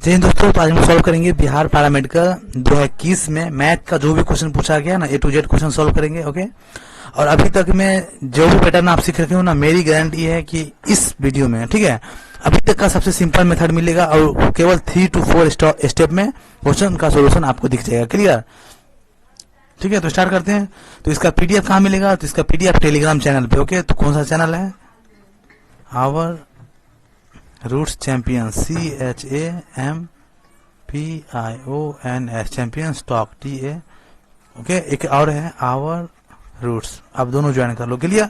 जी दोस्तों, तो आज हम सॉल्व करेंगे बिहार पैरामेडिकल 2021 में मैथ का जो भी क्वेश्चन पूछा गया ना, A to Z question solve करेंगे। ओके, और अभी तक मैं जो भी पैटर्न आप सीख रखे हो ना, मेरी गारंटी है कि इस वीडियो में, ठीक है, अभी तक का सबसे सिंपल मेथड मिलेगा और केवल 3 to 4 स्टेप में क्वेश्चन का सोल्यूशन आपको दिख जाएगा। क्लियर? ठीक है, तो स्टार्ट करते हैं। तो इसका पीडीएफ कहाँ मिलेगा? तो इसका पीडीएफ टेलीग्राम चैनल पे। ओके, तो कौन सा चैनल है? Our roots champion, CHAMPIONS champions talk TA। Okay, एक और है आवर रूट्स, आप दोनों ज्वाइन कर लो। क्लियर?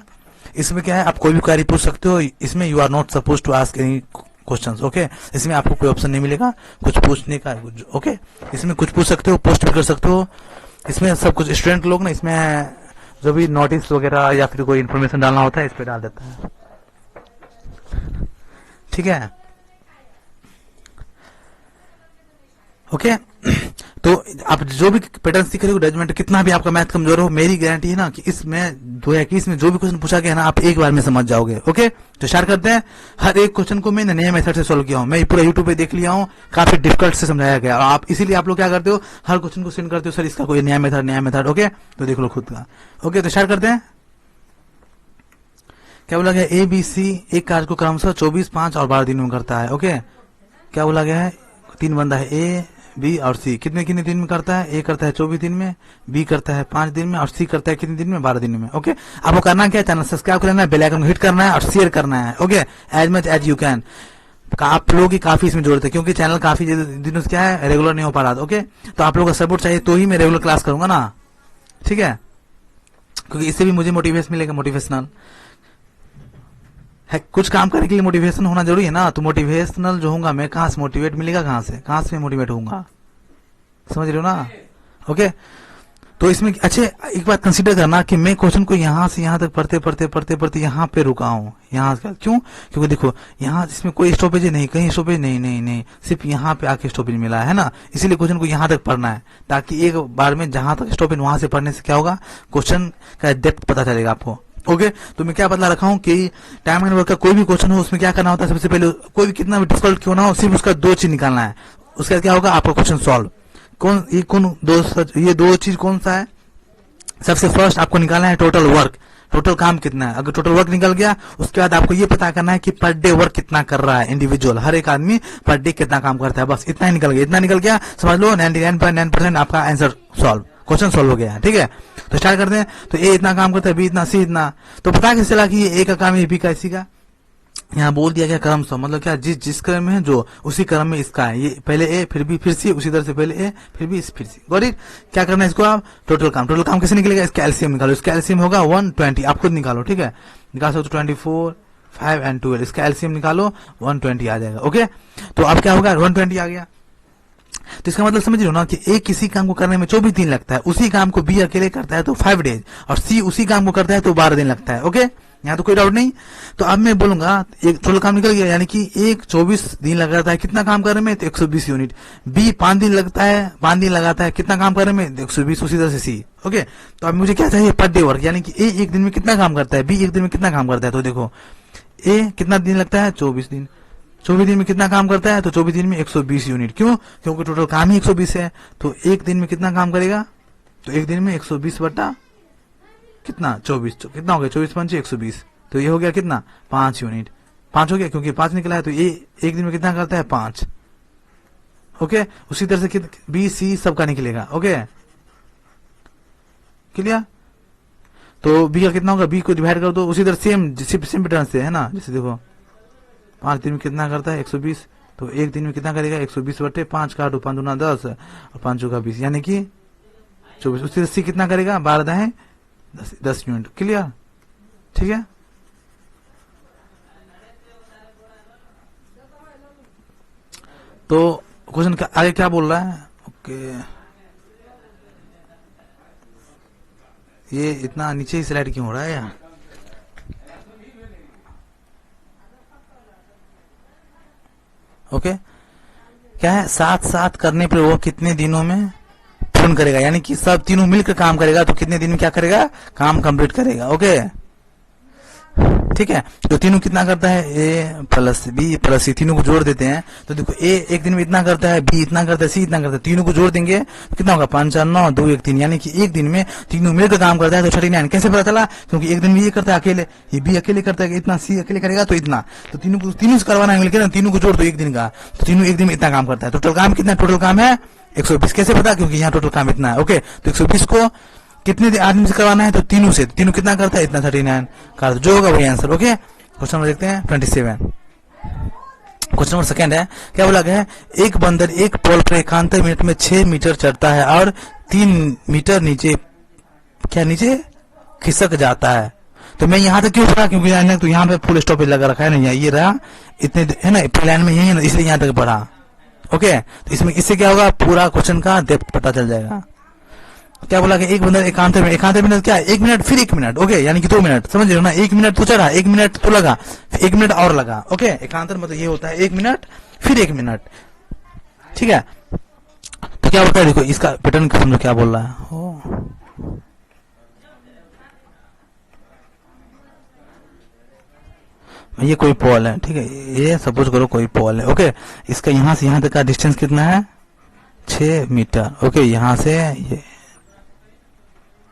इसमें क्या है, आप कोई भी क्वेरी पूछ सकते हो। इसमें you are not suppose to ask any questions. Okay, इसमें आपको कोई ऑप्शन नहीं मिलेगा कुछ पूछने का। ओके, इसमें कुछ पूछ सकते हो, पोस्ट भी कर सकते हो। इसमें सब कुछ स्टूडेंट लोग ना, इसमें जो भी नोटिस वगैरह या फिर कोई इन्फॉर्मेशन डालना होता है इस पे डाल देता है। ठीक है, ओके। तो आप जो भी पैटर्न सीख रहे हो, डजमेंट कितना भी आपका मैथ कमजोर हो, मेरी गारंटी है ना कि इसमें 2021 में जो भी क्वेश्चन पूछा गया ना, आप एक बार में समझ जाओगे। ओके, तो स्टार्ट करते हैं। हर एक क्वेश्चन को मैंने नए मेथड से सॉल्व किया हूं, मैं पूरा यूट्यूब पे देख लिया हूं, काफी डिफिकल्ट से समझाया गया। और आप इसीलिए आप लोग क्या करते हो, हर क्वेश्चन को सेंड करते हो, सर इसका कोई नया मेथड। ओके, तो देख लो खुद का। ओके, तो स्टार्ट करते हैं। क्या बोला गया? ABC एक कार्य को क्रमशः 24, 5 और 12 दिन में करता है। ओके, क्या बोला गया है? 3 बंदा है, A, B और C। कितने कितने दिन में करता है? A करता है 24 दिन में, B करता है 5 दिन में और C करता है कितने दिन में? 12 दिन में। ओके, आपको करना क्या है? चैनल सब्सक्राइब करना है, बेल आइकन को हिट करना है और शेयर करना है। Okay, as much as you can. आप लोगों की काफी इसमें जरूरत है, क्योंकि चैनल काफी दिनों से क्या है, रेगुलर नहीं हो पा रहा था। ओके, तो आप लोगों का सपोर्ट चाहिए तो ही मैं रेगुलर क्लास करूंगा ना। ठीक है, क्योंकि इससे भी मुझे मोटिवेशन मिलेगा, मोटिवेशनल है। कुछ काम करने के लिए मोटिवेशन होना जरूरी है ना। तो मोटिवेशनल जो होगा, मैं कहां से मोटिवेट मिलेगा, कहां से मोटिवेट होऊंगा, समझ रहे हो ना। ओके, तो इसमें अच्छे एक बात कंसीडर करना कि मैं क्वेश्चन को यहां से यहां तक पढ़ते यहाँ पे रुका हूं। यहाँ क्यों? क्योंकि देखो यहाँ इसमें कोई स्टॉपेज नहीं, कहीं स्टॉपेज नहीं, सिर्फ यहाँ पे आके स्टॉपेज मिला है ना। इसीलिए क्वेश्चन को यहाँ तक पढ़ना है, ताकि एक बार में जहां तक स्टॉपेज वहां से पढ़ने से क्या होगा, क्वेश्चन का डेप्थ पता चलेगा आपको। ओके, तो मैं क्या बदला रखा हूं कि टाइम एंड वर्क का कोई भी क्वेश्चन हो, उसमें क्या करना होता है, सबसे पहले कोई भी कितना भी डिफिकल्ट क्यों ना हो, सिर्फ उसका 2 चीज निकालना है। उसके बाद क्या होगा, आपका क्वेश्चन सॉल्व। ये दो चीज कौन सा है? सबसे फर्स्ट आपको निकालना है टोटल वर्क, टोटल काम कितना है। अगर टोटल वर्क निकल गया, उसके बाद आपको ये पता करना है कि पर डे वर्क कितना कर रहा है इंडिविजुअल, हर एक आदमी पर डे कितना काम करता है। बस इतना ही निकल गया, समझ लो 99.9% आपका आंसर सॉल्व, क्वेश्चन सॉल्व हो गया है। ठीक है, तो स्टार्ट करते हैं। तो A इतना काम करता है, B इतना, C इतना। तो पता कैसे चला कि ये A का काम है, B का, C का? यहाँ बोल दिया गया क्रम सौ, मतलब क्या, जिस क्रम में है जो उसी क्रम में इसका है। ये पहले A फिर B फिर C, उसी तरह से पहले A फिर B फिर C। Got it? क्या करना है इसको? आप टोटल काम कैसे निकलेगा? इसका एलसीएम निकालो। इसका एलसीएम होगा 120, आप खुद निकालो। ठीक है, निकाल सकते 24, 5 और 12। इसका एलसीएम निकालो, 120 आ जाएगा। ओके, तो अब क्या होगा, 120 आ गया। तो इसका मतलब समझ रहे हो ना कि A किसी काम को करने में 24 दिन लगता है, उसी काम को B अकेले करता है तो 5 डेज, और C उसी काम को करता है तो 12 दिन लगता है। ओके, यहाँ तो कोई डाउट नहीं। तो अब मैं बोलूंगा एक टोटल काम निकल गया, यानी कि एक 24 दिन लगाता है कितना काम करने में, तो 120 यूनिट। B 5 दिन लगाता है कितना काम करने में, 120, उसी तरह से C। ओके, तो अब मुझे क्या चाहिए, पर डे वर्क, यानी कि A एक दिन में कितना काम करता है, B एक दिन में कितना काम करता है। तो देखो A कितना दिन लगता है, 24 दिन। 24 दिन में कितना काम करता है, तो 24 दिन में 120 यूनिट। क्यों? क्योंकि टोटल काम ही 120 है। तो एक दिन में कितना काम करेगा, तो एक दिन में 120 बटा कितना, 24, कितना हो गया, 24 पंचे 120। तो ये हो गया कितना, 5 यूनिट। 5 हो गया, क्योंकि 5 निकला है। तो ये एक दिन में कितना करता है, 5। ओके, उसी तरह से B C सबका निकलेगा। Okay, clear? तो B का कितना होगा, B को डिवाइड कर दो, उसी तरह सेम पैटर्न से है ना। जैसे देखो 5 दिन में कितना करता है, 120। तो एक दिन में कितना करेगा, 120 बटे 5, काटो, 5 दूना 10 और 5 चौका 20, यानी कि 24। उसी तरह C कितना करेगा, 12 है 10 यूनिट। क्लियर? ठीक है, तो क्वेश्चन आगे क्या बोल रहा है? ओके, ये इतना नीचे ही स्लाइड क्यों हो रहा है यार? ओके, क्या है, साथ करने पर वो कितने दिनों में पूर्ण करेगा, यानी कि सब तीनों मिलकर काम करेगा तो कितने दिन में क्या करेगा, काम कंप्लीट करेगा। ओके, ठीक है। तो तीनों कितना करता है, ए प्लस बी प्लस सी, तीनों को जोड़ देते हैं तो देखो ए एक दिन में इतना करता है, बी इतना करता है, सी इतना करता है, तीनों को जोड़ देंगे तो कितना होगा 5 4 9 2 1 3, यानी कि एक दिन में तीनों मिलकर काम करता है तो 39। कैसे पता चला, क्योंकि एक दिन में ये करता है अकेले, ये बी अकेले करता है इतना, सी अकेले करेगा तो इतना, तो तीनों से करवाना है मिलकर ना, तीनों को जोड़ दो एक दिन का, तो तीनों एक दिन में इतना काम करता है। टोटल काम कितना, टोटल काम है 120। कैसे पता, क्योंकि यहाँ टोटल काम इतना है। ओके, तो 120 को कितने आदमी से करवाना है, तो तीनों से, तीनों कितना करता है इतना 39 का, जो होगा वही आंसर। ओके, क्वेश्चन नंबर देखते हैं 27। क्वेश्चन नंबर सेकंड है, क्या बोला गया है, एक बंदर एक पोल पर एकांतर मिनट में 6 मीटर चढ़ता है और 3 मीटर नीचे खिसक जाता है। तो मैं यहाँ तक क्यों पढ़ा, क्योंकि तो यहाँ पे फुल स्टॉप लगा रखा है ना, ये रहा इतने है ना, प्लान में यही है ना, इसलिए यहाँ तक पढ़ा। ओके, तो इससे क्या होगा, पूरा क्वेश्चन का डेप्थ पता चल जाएगा। क्या बोला कि एक बंदर एकांतर मिनट क्या है, 1 मिनट फिर 1 मिनट। ओके, यानी कि 2 मिनट, समझ रहे हो ना, 1 मिनट तो चढ़ा, 1 मिनट तो लगा, 1 मिनट और लगा। ओके, एकांतर मतलब ये होता है 1 मिनट फिर 1 मिनट, ठीक है। तो क्या होता है, देखो इसका पैटर्न समझो क्या बोल रहा है। ये कोई पोल है, ठीक है, ये सपोज करो कोई पोल है। ओके, इसका यहां से यहां तक का डिस्टेंस कितना है, 6 मीटर। ओके, यहां से ये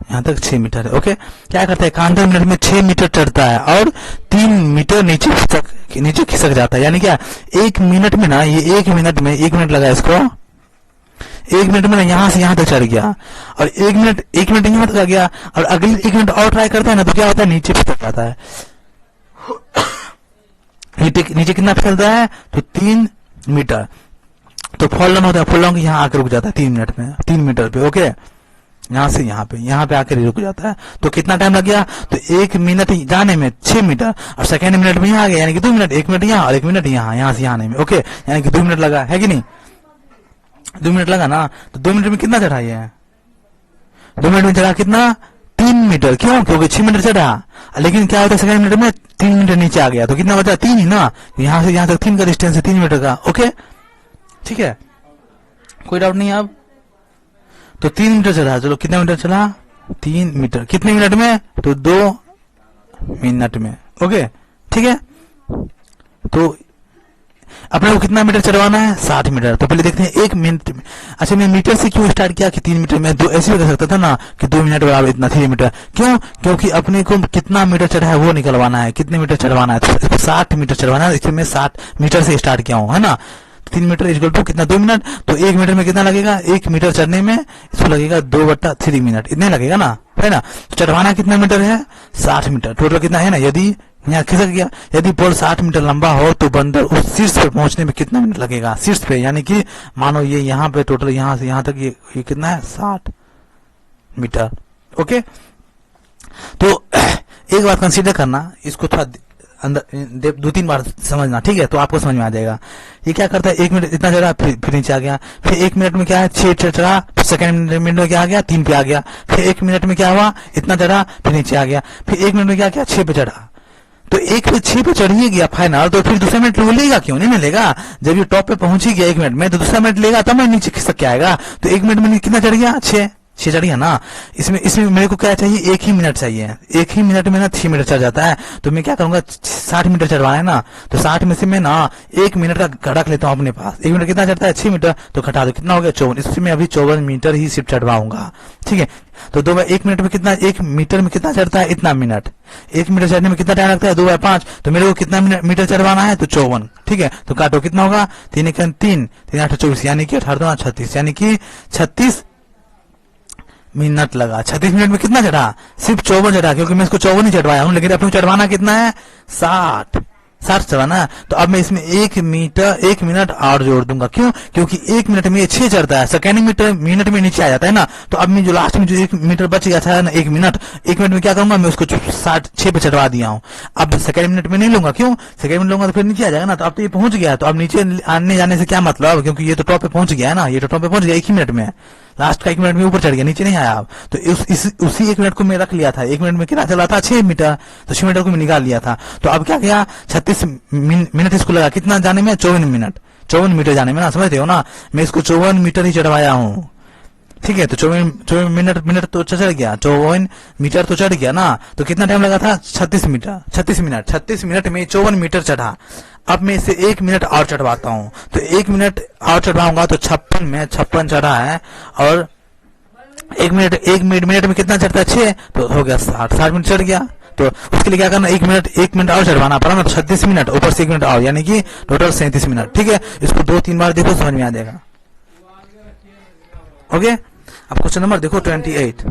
यहां तक 6 मीटर है। ओके, क्या करता है, एकांतर मिनट में 6 मीटर चढ़ता है और 3 मीटर नीचे खिसक जाता है। यानी क्या, 1 मिनट में ना, ये 1 मिनट में 1 मिनट लगा इसको, 1 मिनट में ना यहां से यहां तक चढ़ गया और 1 मिनट यहां तक आ गया और अगले 1 मिनट और ट्राई करता है ना, तो क्या होता है, नीचे खिसक जाता है। नीचे कितना फिसलता है, तो 3 मीटर। तो फॉल डाउन होता है, फॉल डाउन यहाँ आकर रुक जाता है 3 मिनट में, 3 मीटर पे। ओके, यहां से यहाँ पे आकर रुक जाता है। तो कितना टाइम लग गया, तो 1 मिनट जाने में 6 मीटर और सेकेंड मिनट में यहाँ आ गया, यानी कि 2 मिनट, 1 मिनट यहाँ और 1 मिनट यहाँ से यहाँ आने में। ओके, यानी कि 2 मिनट लगा है कि नहीं, 2 मिनट लगा ना। तो 2 मिनट में कितना चढ़ा है, 2 मिनट में चढ़ा कितना, 3 मीटर। क्यों, क्योंकि 6 मीटर चढ़ा, लेकिन क्या होता है सेकंड मिनट में 3 मीटर नीचे आ गया, तो कितना बचा, 3 ही ना, यहां से यहां तक 3 का डिस्टेंस है, 3 मीटर का। ओके, ठीक है, कोई डाउट नहीं अब। तो 3 मीटर चला, चलो कितना मीटर चला, 3 मीटर, कितने मिनट में, तो 2 मिनट में। ओके, ठीक है। तो अपने को कितना मीटर चढ़वाना है, 60 मीटर। तो पहले देखते हैं 1 मिनट में, अच्छा मैं मीटर से क्यों स्टार्ट किया कि 3 मीटर में, 2 ऐसे भी कर सकता था ना कि 2 मिनट बराबर इतना 3 मीटर। क्यों, क्योंकि अपने को कितना मीटर चढ़ा है वो निकलवाना है, कितने मीटर चढ़वाना है, तो 60 मीटर चढ़वाना है, इसलिए मैं 60 मीटर से स्टार्ट किया हूँ, है ना। 3 मीटर इक्वल टू कितना, 2 मिनट। तो 1 मीटर में कितना लगेगा, 1 मीटर चढ़ने में इसको लगेगा 2/3 मिनट, इतने लगेगा ना, है ना। तो चढ़वाना कितना मीटर है, 60 मीटर। टोटल कितना है ना, यदि यहाँ खिसक गया, यदि पोल 60 मीटर लंबा हो तो बंदर उस शीर्ष पे पहुंचने में कितना मिनट लगेगा, शीर्ष पे, यानी कि मानो ये यहाँ पे टोटल यहाँ से यहाँ तक ये कितना है, 60 मीटर। ओके, तो एक बात कंसीडर करना, इसको थोड़ा अंदर 2-3 बार समझना, ठीक है, तो आपको समझ में आ जाएगा। ये क्या करता है, 1 मिनट इतना चढ़ा फिर नीचे आ गया, फिर 1 मिनट में क्या है, 6 चढ़ा, फिर सेकंड मिनट में क्या आ गया, 3 पे आ गया, फिर 1 मिनट में क्या हुआ, इतना चढ़ा फिर नीचे आ गया, फिर 1 मिनट में क्या 6 पे चढ़ा। तो 1 पे 6 पे चढ़ ही गया फाइनल, तो फिर दूसरा मिनट लेगा, क्यों नहीं मिलेगा, जब ये टॉप पे पहुंच ही गया 1 मिनट में, तो दूसरा मिनट लेगा तब मैं नीचे खिसक के आएगा। तो 1 मिनट में कितना चढ़ गया, 6 चढ़ गया ना। इसमें मेरे को क्या चाहिए, 1 ही मिनट चाहिए, 1 ही मिनट में ना 6 मीटर चढ़ जाता है। तो मैं क्या करूंगा, 60 मीटर चढ़वाना है ना, तो 60 में से मैं ना 1 मिनट का घटक लेता हूँ अपने पास। 1 मिनट कितना चढ़ता है, 6 मीटर, तो घटा दो कितना हो गया, 54। इससे मैं अभी 54 मीटर ही सिर्फ चढ़वाऊंगा, ठीक है। तो 1 मिनट में कितना, 1 मीटर में कितना चढ़ता है, इतना मिनट। 1 मीटर चढ़ने में कितना टाइम लगता है, 2/5। तो मेरे को कितना मीटर चढ़वाना है, तो 54, ठीक है। तो काटो कितना होगा, 3 × 3 3 8 24, यानी कि 18 36, यानी कि 36 मिनट लगा। 36 मिनट में कितना चढ़ा, सिर्फ 54 चढ़ा, क्योंकि मैं इसको 54 ही चढ़वाया हूं, लेकिन अपने चढ़वाना कितना है, 60 चढ़वाना। तो अब मैं इसमें 1 मिनट और जोड़ दूंगा। क्यों, क्योंकि 1 मिनट में ये 6 चढ़ता है, सेकेंड मिनट में नीचे आ जाता है ना। तो अब मैं जो लास्ट में जो 1 मीटर बच गया था ना, 1 मिनट में क्या करूंगा, मैं उसको 6 पे चढ़वा दिया हूँ। अब सेकेंड मिनट में नहीं लूंगा, क्यों, सेकेंड मिनट लूंगा तो फिर नीचे आ जाएगा ना। तो अब तो ये पहुंच गया, तो अब नीचे आने जाने से क्या मतलब, क्योंकि ये तो टॉप पे पहुंच गया है ना, ये तो टॉप पे पहुंच गया 1 ही मिनट में, लास्ट का 1 मिनट में ऊपर चढ़ गया, नीचे नहीं आया। अब तो उसी 1 मिनट को मैं रख लिया था, 1 मिनट में कितना चला था, 6 मीटर, तो 6 मीटर को मैं निकाल लिया था। तो अब क्या गया, 36 मिनट इसको लगा, कितना जाने में, 54 मीटर जाने में ना, समझते हो ना। मैं इसको 54 मीटर ही चढ़वाया हूँ, ठीक है, तो 24 मिनट तो चढ़ गया, 54 मीटर तो चढ़ गया ना, तो कितना टाइम लगा था? 36 मिनट में 54 मीटर चढ़ा। अब मैं इसे 1 मिनट और चढ़वाता हूँ, तो 1 मिनट और चढ़वाऊंगा तो 56 में 56 चढ़ा है, और 1 मिनट में कितना चढ़ता है? 6, तो हो गया 60 मिनट चढ़ गया। तो उसके लिए क्या करना? 1 मिनट और चढ़वाना पड़ा ना, तो 36 मिनट ऊपर से 1 मिनट और, यानी कि टोटल 37 मिनट। ठीक है, इसको 2-3 बार देखो, समझ में आ जाएगा। ओके, अब क्वेश्चन नंबर देखो 28।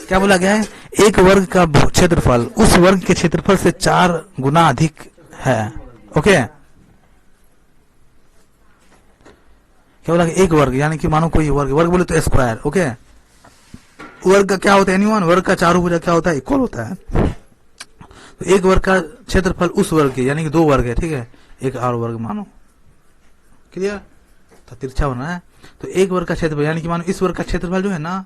क्या बोला गया है? एक वर्ग का क्षेत्रफल उस वर्ग के क्षेत्रफल से 4 गुना अधिक है। ओके, क्या बोला? एक वर्ग, यानी कि मानो कोई वर्ग बोले तो स्क्वायर। ओके, वर्ग का क्या होता है? एनीवन, वर्ग का चारों भुजा क्या होता है? इक्वल होता है। तो एक वर्ग का क्षेत्रफल उस वर्ग के, यानी कि 2 वर्ग है, ठीक है, एक और वर्ग मानो, क्लियर? तो तिरछा होना है। तो एक वर्ग का क्षेत्रफल, यानी कि मानो इस वर्ग का क्षेत्रफल जो है ना,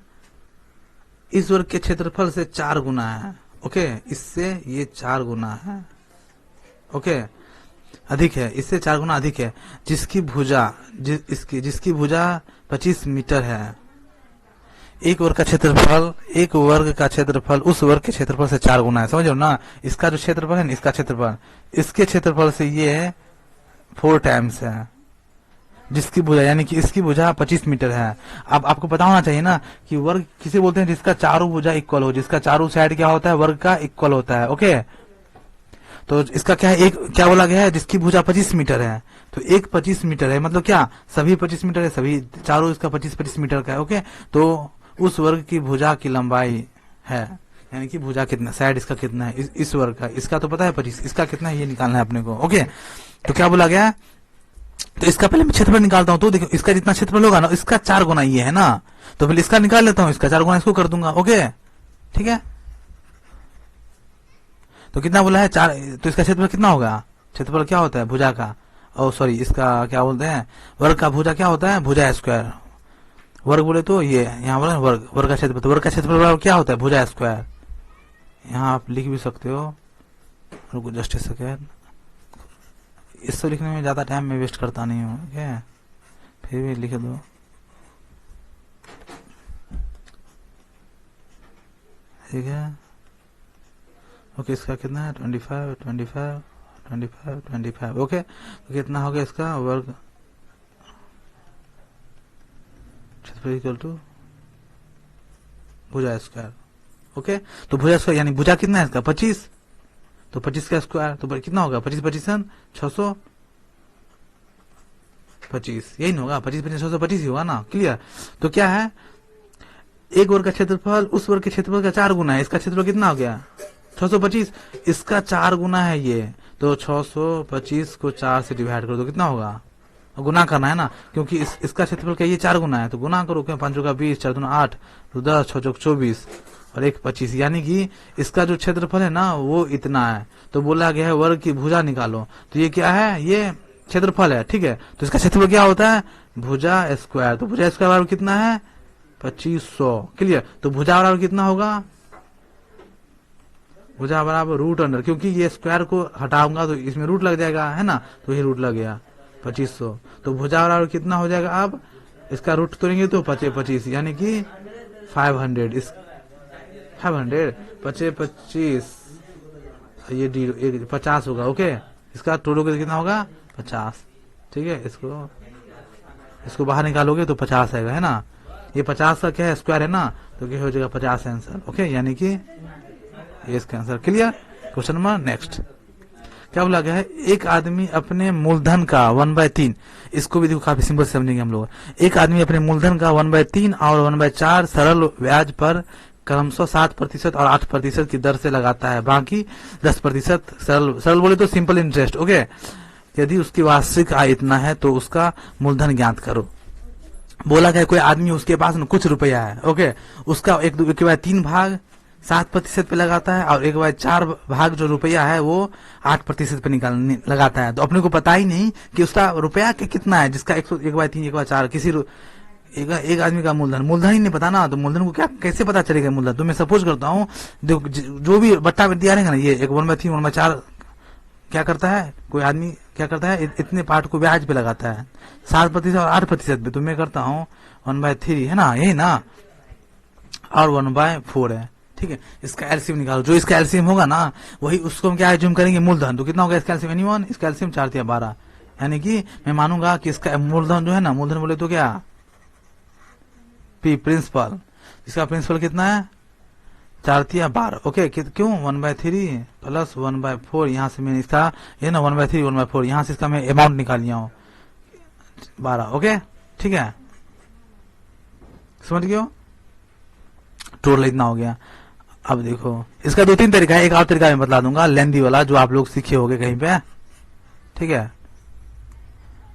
इस वर्ग के क्षेत्रफल से 4 गुना है। ओके, इससे ये 4 गुना है। ओके, अधिक है, इससे 4 गुना अधिक है, जिसकी भुजा जिसकी भुजा 25 मीटर है। एक वर्ग का क्षेत्रफल उस वर्ग के क्षेत्रफल से 4 गुना है। समझ लो ना, इसका जो क्षेत्रफल है ना, इसका क्षेत्रफल इसके क्षेत्रफल से ये 4 टाइम्स है, जिसकी भुजा, यानी कि इसकी भुजा 25 मीटर है। अब आपको पता होना चाहिए ना कि वर्ग किसे बोलते हैं? जिसका चारों भुजा इक्वल हो, जिसका चारों साइड क्या होता है? वर्ग का इक्वल होता है। ओके, तो इसका क्या है? एक क्या बोला गया है? जिसकी भुजा 25 मीटर है, तो एक 25 मीटर है, मतलब क्या? सभी 25 मीटर है, सभी चारों इसका 25-25 मीटर का है। ओके, तो उस वर्ग की भुजा की लंबाई है, यानी कि भुजा कितना, साइड इसका कितना है? इस वर्ग का, इसका तो पता है 25, इसका कितना है ये निकालना है अपने को। ओके, तो क्या बोला गया? तो इसका पहले मैं क्षेत्रफल निकालता हूं, तो देखो इसका जितना क्षेत्रफल होगा ना, इसका 4 गुना ये है ना, तो पहले इसका निकाल लेता हूं, इसका 4 गुना इसको कर दूंगा। ओके, ठीक है, तो कितना बोला है? 4, तो इसका क्षेत्रफल कितना होगा? क्षेत्रफल क्या होता है? भुजा का, ओ सॉरी, इसका क्या बोलते हैं? वर्ग का भुजा क्या होता है? भुजा स्क्वायर। वर्ग बोले तो ये यहाँ बोला वर्ग का क्षेत्रफल, तो वर्ग का क्षेत्रफल क्या होता है? भुजा स्क्वायर। यहाँ आप लिख भी सकते हो, रुको जस्ट सेकेंड, इससे लिखने में ज्यादा टाइम मैं वेस्ट करता नहीं हूँ। क्या फिर भी लिख दो। ठीक है, ओके, इसका कितना है? 25। ओके, तो कितना हो गया इसका? वर्ग इक्वल टू भुजा स्क्वायर। ओके, तो भुजा स्क्वायर यानी भुजा कितना है इसका? 25, तो 25 का स्क्वायर तो कितना होगा? 25 625, यही नहीं होगा? 25 625 ही होगा ना, क्लियर? तो क्या है? एक वर्ग का क्षेत्रफल उस वर्ग के क्षेत्रफल का 4 गुना है, इसका क्षेत्रफल कितना हो गया? 625, इसका 4 गुना है ये, तो 625 को 4 से डिवाइड कर दो, कितना होगा? गुना करना है ना, क्योंकि इसका क्षेत्रफल क्या? ये 4 गुना है, तो गुना करो, क्या? 5 का 20, 4 दूना 8, तो 10, 6 24 और 1 25, यानी कि इसका जो क्षेत्रफल है ना वो इतना है। तो बोला गया है वर्ग की भुजा निकालो, तो ये क्या है? ये क्षेत्रफल है, ठीक है, तो इसका क्षेत्रफल क्या होता है? भुजा स्क्वायर। तो भुजा स्क्वायर बराबर कितना है? 2500, क्लियर? तो भुजा बराबर कितना होगा? भुजा बराबर रूट अंडर, क्योंकि ये स्क्वायर को हटाऊंगा तो इसमें रूट लग जाएगा, है ना, तो ये रूट लग गया 2500। तो भुजा बराबर कितना हो जाएगा? अब इसका रूट तोड़ेंगे तो 25, यानी कि 500, इस 500 25, ये 50 होगा। ओके, इसका तोड़ोगे कितना होगा? 50, ठीक है, इसको बाहर निकालोगे तो 50 आएगा, है ना, ये 50 का क्या है? स्क्वायर है ना, तो क्या हो जाएगा? 50 आंसर। ओके, यानी कि ये इसका answer, clear? Question number next, क्या बोला गया है? एक आदमी अपने मूलधन का 1/3, इसको भी देखो काफी सिंपल समझेंगे हम लोग। एक आदमी अपने मूलधन का 1/3 और 1/4 सरल ब्याज पर क्रमशः 7% और 8% की दर से लगाता है, बाकी 10% सरल बोले तो सिंपल इंटरेस्ट। ओके, यदि उसकी वार्षिक आय इतना है तो उसका मूलधन ज्ञात करो। बोला गया कोई आदमी, उसके पास न कुछ रुपया है। ओके, उसका 1/3 भाग 7% पे लगाता है और 1/4 भाग जो रुपया है वो 8% पे निकालने लगाता है। तो अपने को पता ही नहीं कि उसका रुपया कितना है, जिसका 1/3 1/4 किसी एक आदमी का मूलधन ही नहीं पता ना, तो मूलधन को क्या कैसे पता चलेगा मूलधन? तो मैं सपोज करता हूँ, जो भी बट्टा दिया रहेगा ना, ये 1/3 1/4 क्या करता है? कोई आदमी क्या करता है, इतने पार्ट को ब्याज पे लगाता है, 7% और 8% पे। तो मैं करता हूँ 1/3 है ना, यही ना, और 1/4 है, ठीक है। इसका एलसीएम निकालो, जो इसका एलसीएम होगा ना वही उसको हम क्या एज्यूम करेंगे, मूलधन। तो कितना होगा इसका एलसीएम, एनीवन, इसका एलसीएम 4 या 12, यानी कि मैं मानूंगा कि इसका मूलधन जो है ना, मूलधन बोले तो क्या, पी प्रिंसिपल, इसका प्रिंसिपल कितना है 4 या 12, ओके। क्यों 1/3 प्लस 1/4, यहाँ से मैंने इसका ये ना 1/3 1/4, यहाँ से इसका मैं अमाउंट निकाल लिया हूँ 12, ओके, ठीक है, समझ गए हो, टोटल इतना हो गया। अब देखो इसका 2-3 तरीका है, एक और तरीका मैं बता दूंगा, लेंदी वाला, जो आप लोग सीखे होगे कहीं पे, ठीक है।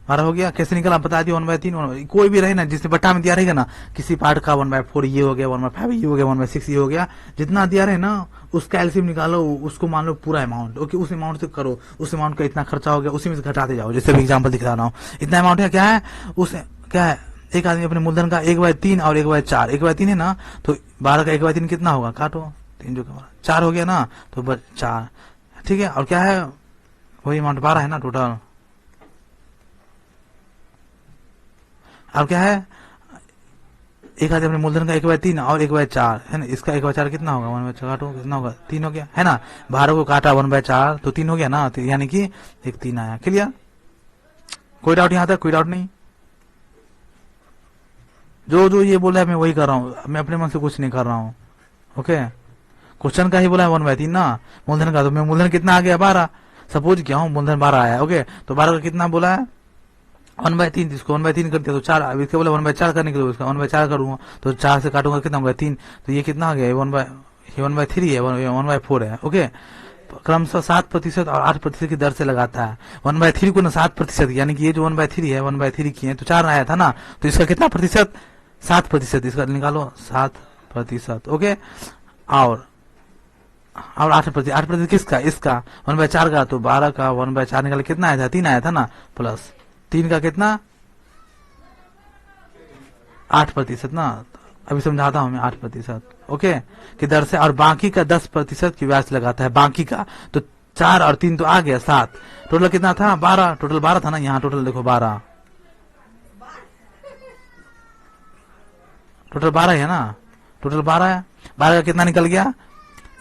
हमारा हो गया, कैसे निकला बता दिया, 1/3 कोई भी रहे ना, जिसने बट्टा में दिया रहेगा ना, किसी पार्ट का 1/4 ये हो गया, 1/5 ये हो गया, 1/6 ये हो गया, जितना दिया रहे ना उसका एलसीएम निकालो, उसको मान लो पूरा अमाउंट, ओके, उस अमाउंट से करो, उस अमाउंट का इतना खर्चा हो गया उसी में से घटाते जाओ, जैसे भी एग्जाम्पल दिखा रहा हूँ, इतना अमाउंट है, क्या है उस, क्या है, एक आदमी अपने मूलधन का 1/3 और 1/4, 1/3 है ना, तो 12 का 1/3 कितना होगा, काटो 3 जो 4 हो गया ना, तो बस 4, ठीक है। और क्या है, वही अमाउंट 12 है ना टोटल। अब क्या है, एक आदमी अपने मूलधन का 1/3 और 1/4 है ना, इसका 1/4 कितना होगा, 1/4 काटो कितना होगा, 3 हो गया है ना, 12 को काटा 1/4 तो 3 हो गया ना, तो यानी कि एक 3 आया, क्लियर, कोई डाउट यहाँ तक, कोई डाउट नहीं। जो जो ये बोला है मैं वही कर रहा हूँ, मैं अपने मन से कुछ नहीं कर रहा हूँ, ओके। क्वेश्चन का ही बोला है 1/3 ना, मूलधन का, तो मैं मूलधन कितना आ गया 12, सपोज क्या हूँ मूलधन 12 आया, ओके, तो 12 का कितना बोला है 1/3, इसको 1/3 कर दिया तो 4, अब इसके बोला 1/4 करने के लिए, इसका 1/4 करूंगा तो 4 से काटूंगा कितना होगा 3, तो ये कितना आ गया, 1/3 है, 1/4 है, ओके। क्रमशः 7% और 8% की दर से लगाता है, 1/3 को ना 7%, यानी कि ये जो 1/3 है 1/3 की है तो 4 आया था ना, तो इसका कितना प्रतिशत, 7%, इसका निकालो 7%, ओके। और 8%, 8% किसका, इसका 1/4 का, तो 12 का 1/4 निकाले कितना आया था, 3 आया था ना, प्लस 3 का कितना 8% ना, अभी समझाता हूं मैं 8%, ओके, की दर से, और बाकी का 10% की ब्याज लगाता है, बाकी का, तो 4 और 3 तो आ गया 7, टोटल कितना था 12, टोटल 12 था ना, यहाँ टोटल देखो 12, टोटल 12 है ना, टोटल 12 है, 12 का कितना निकल गया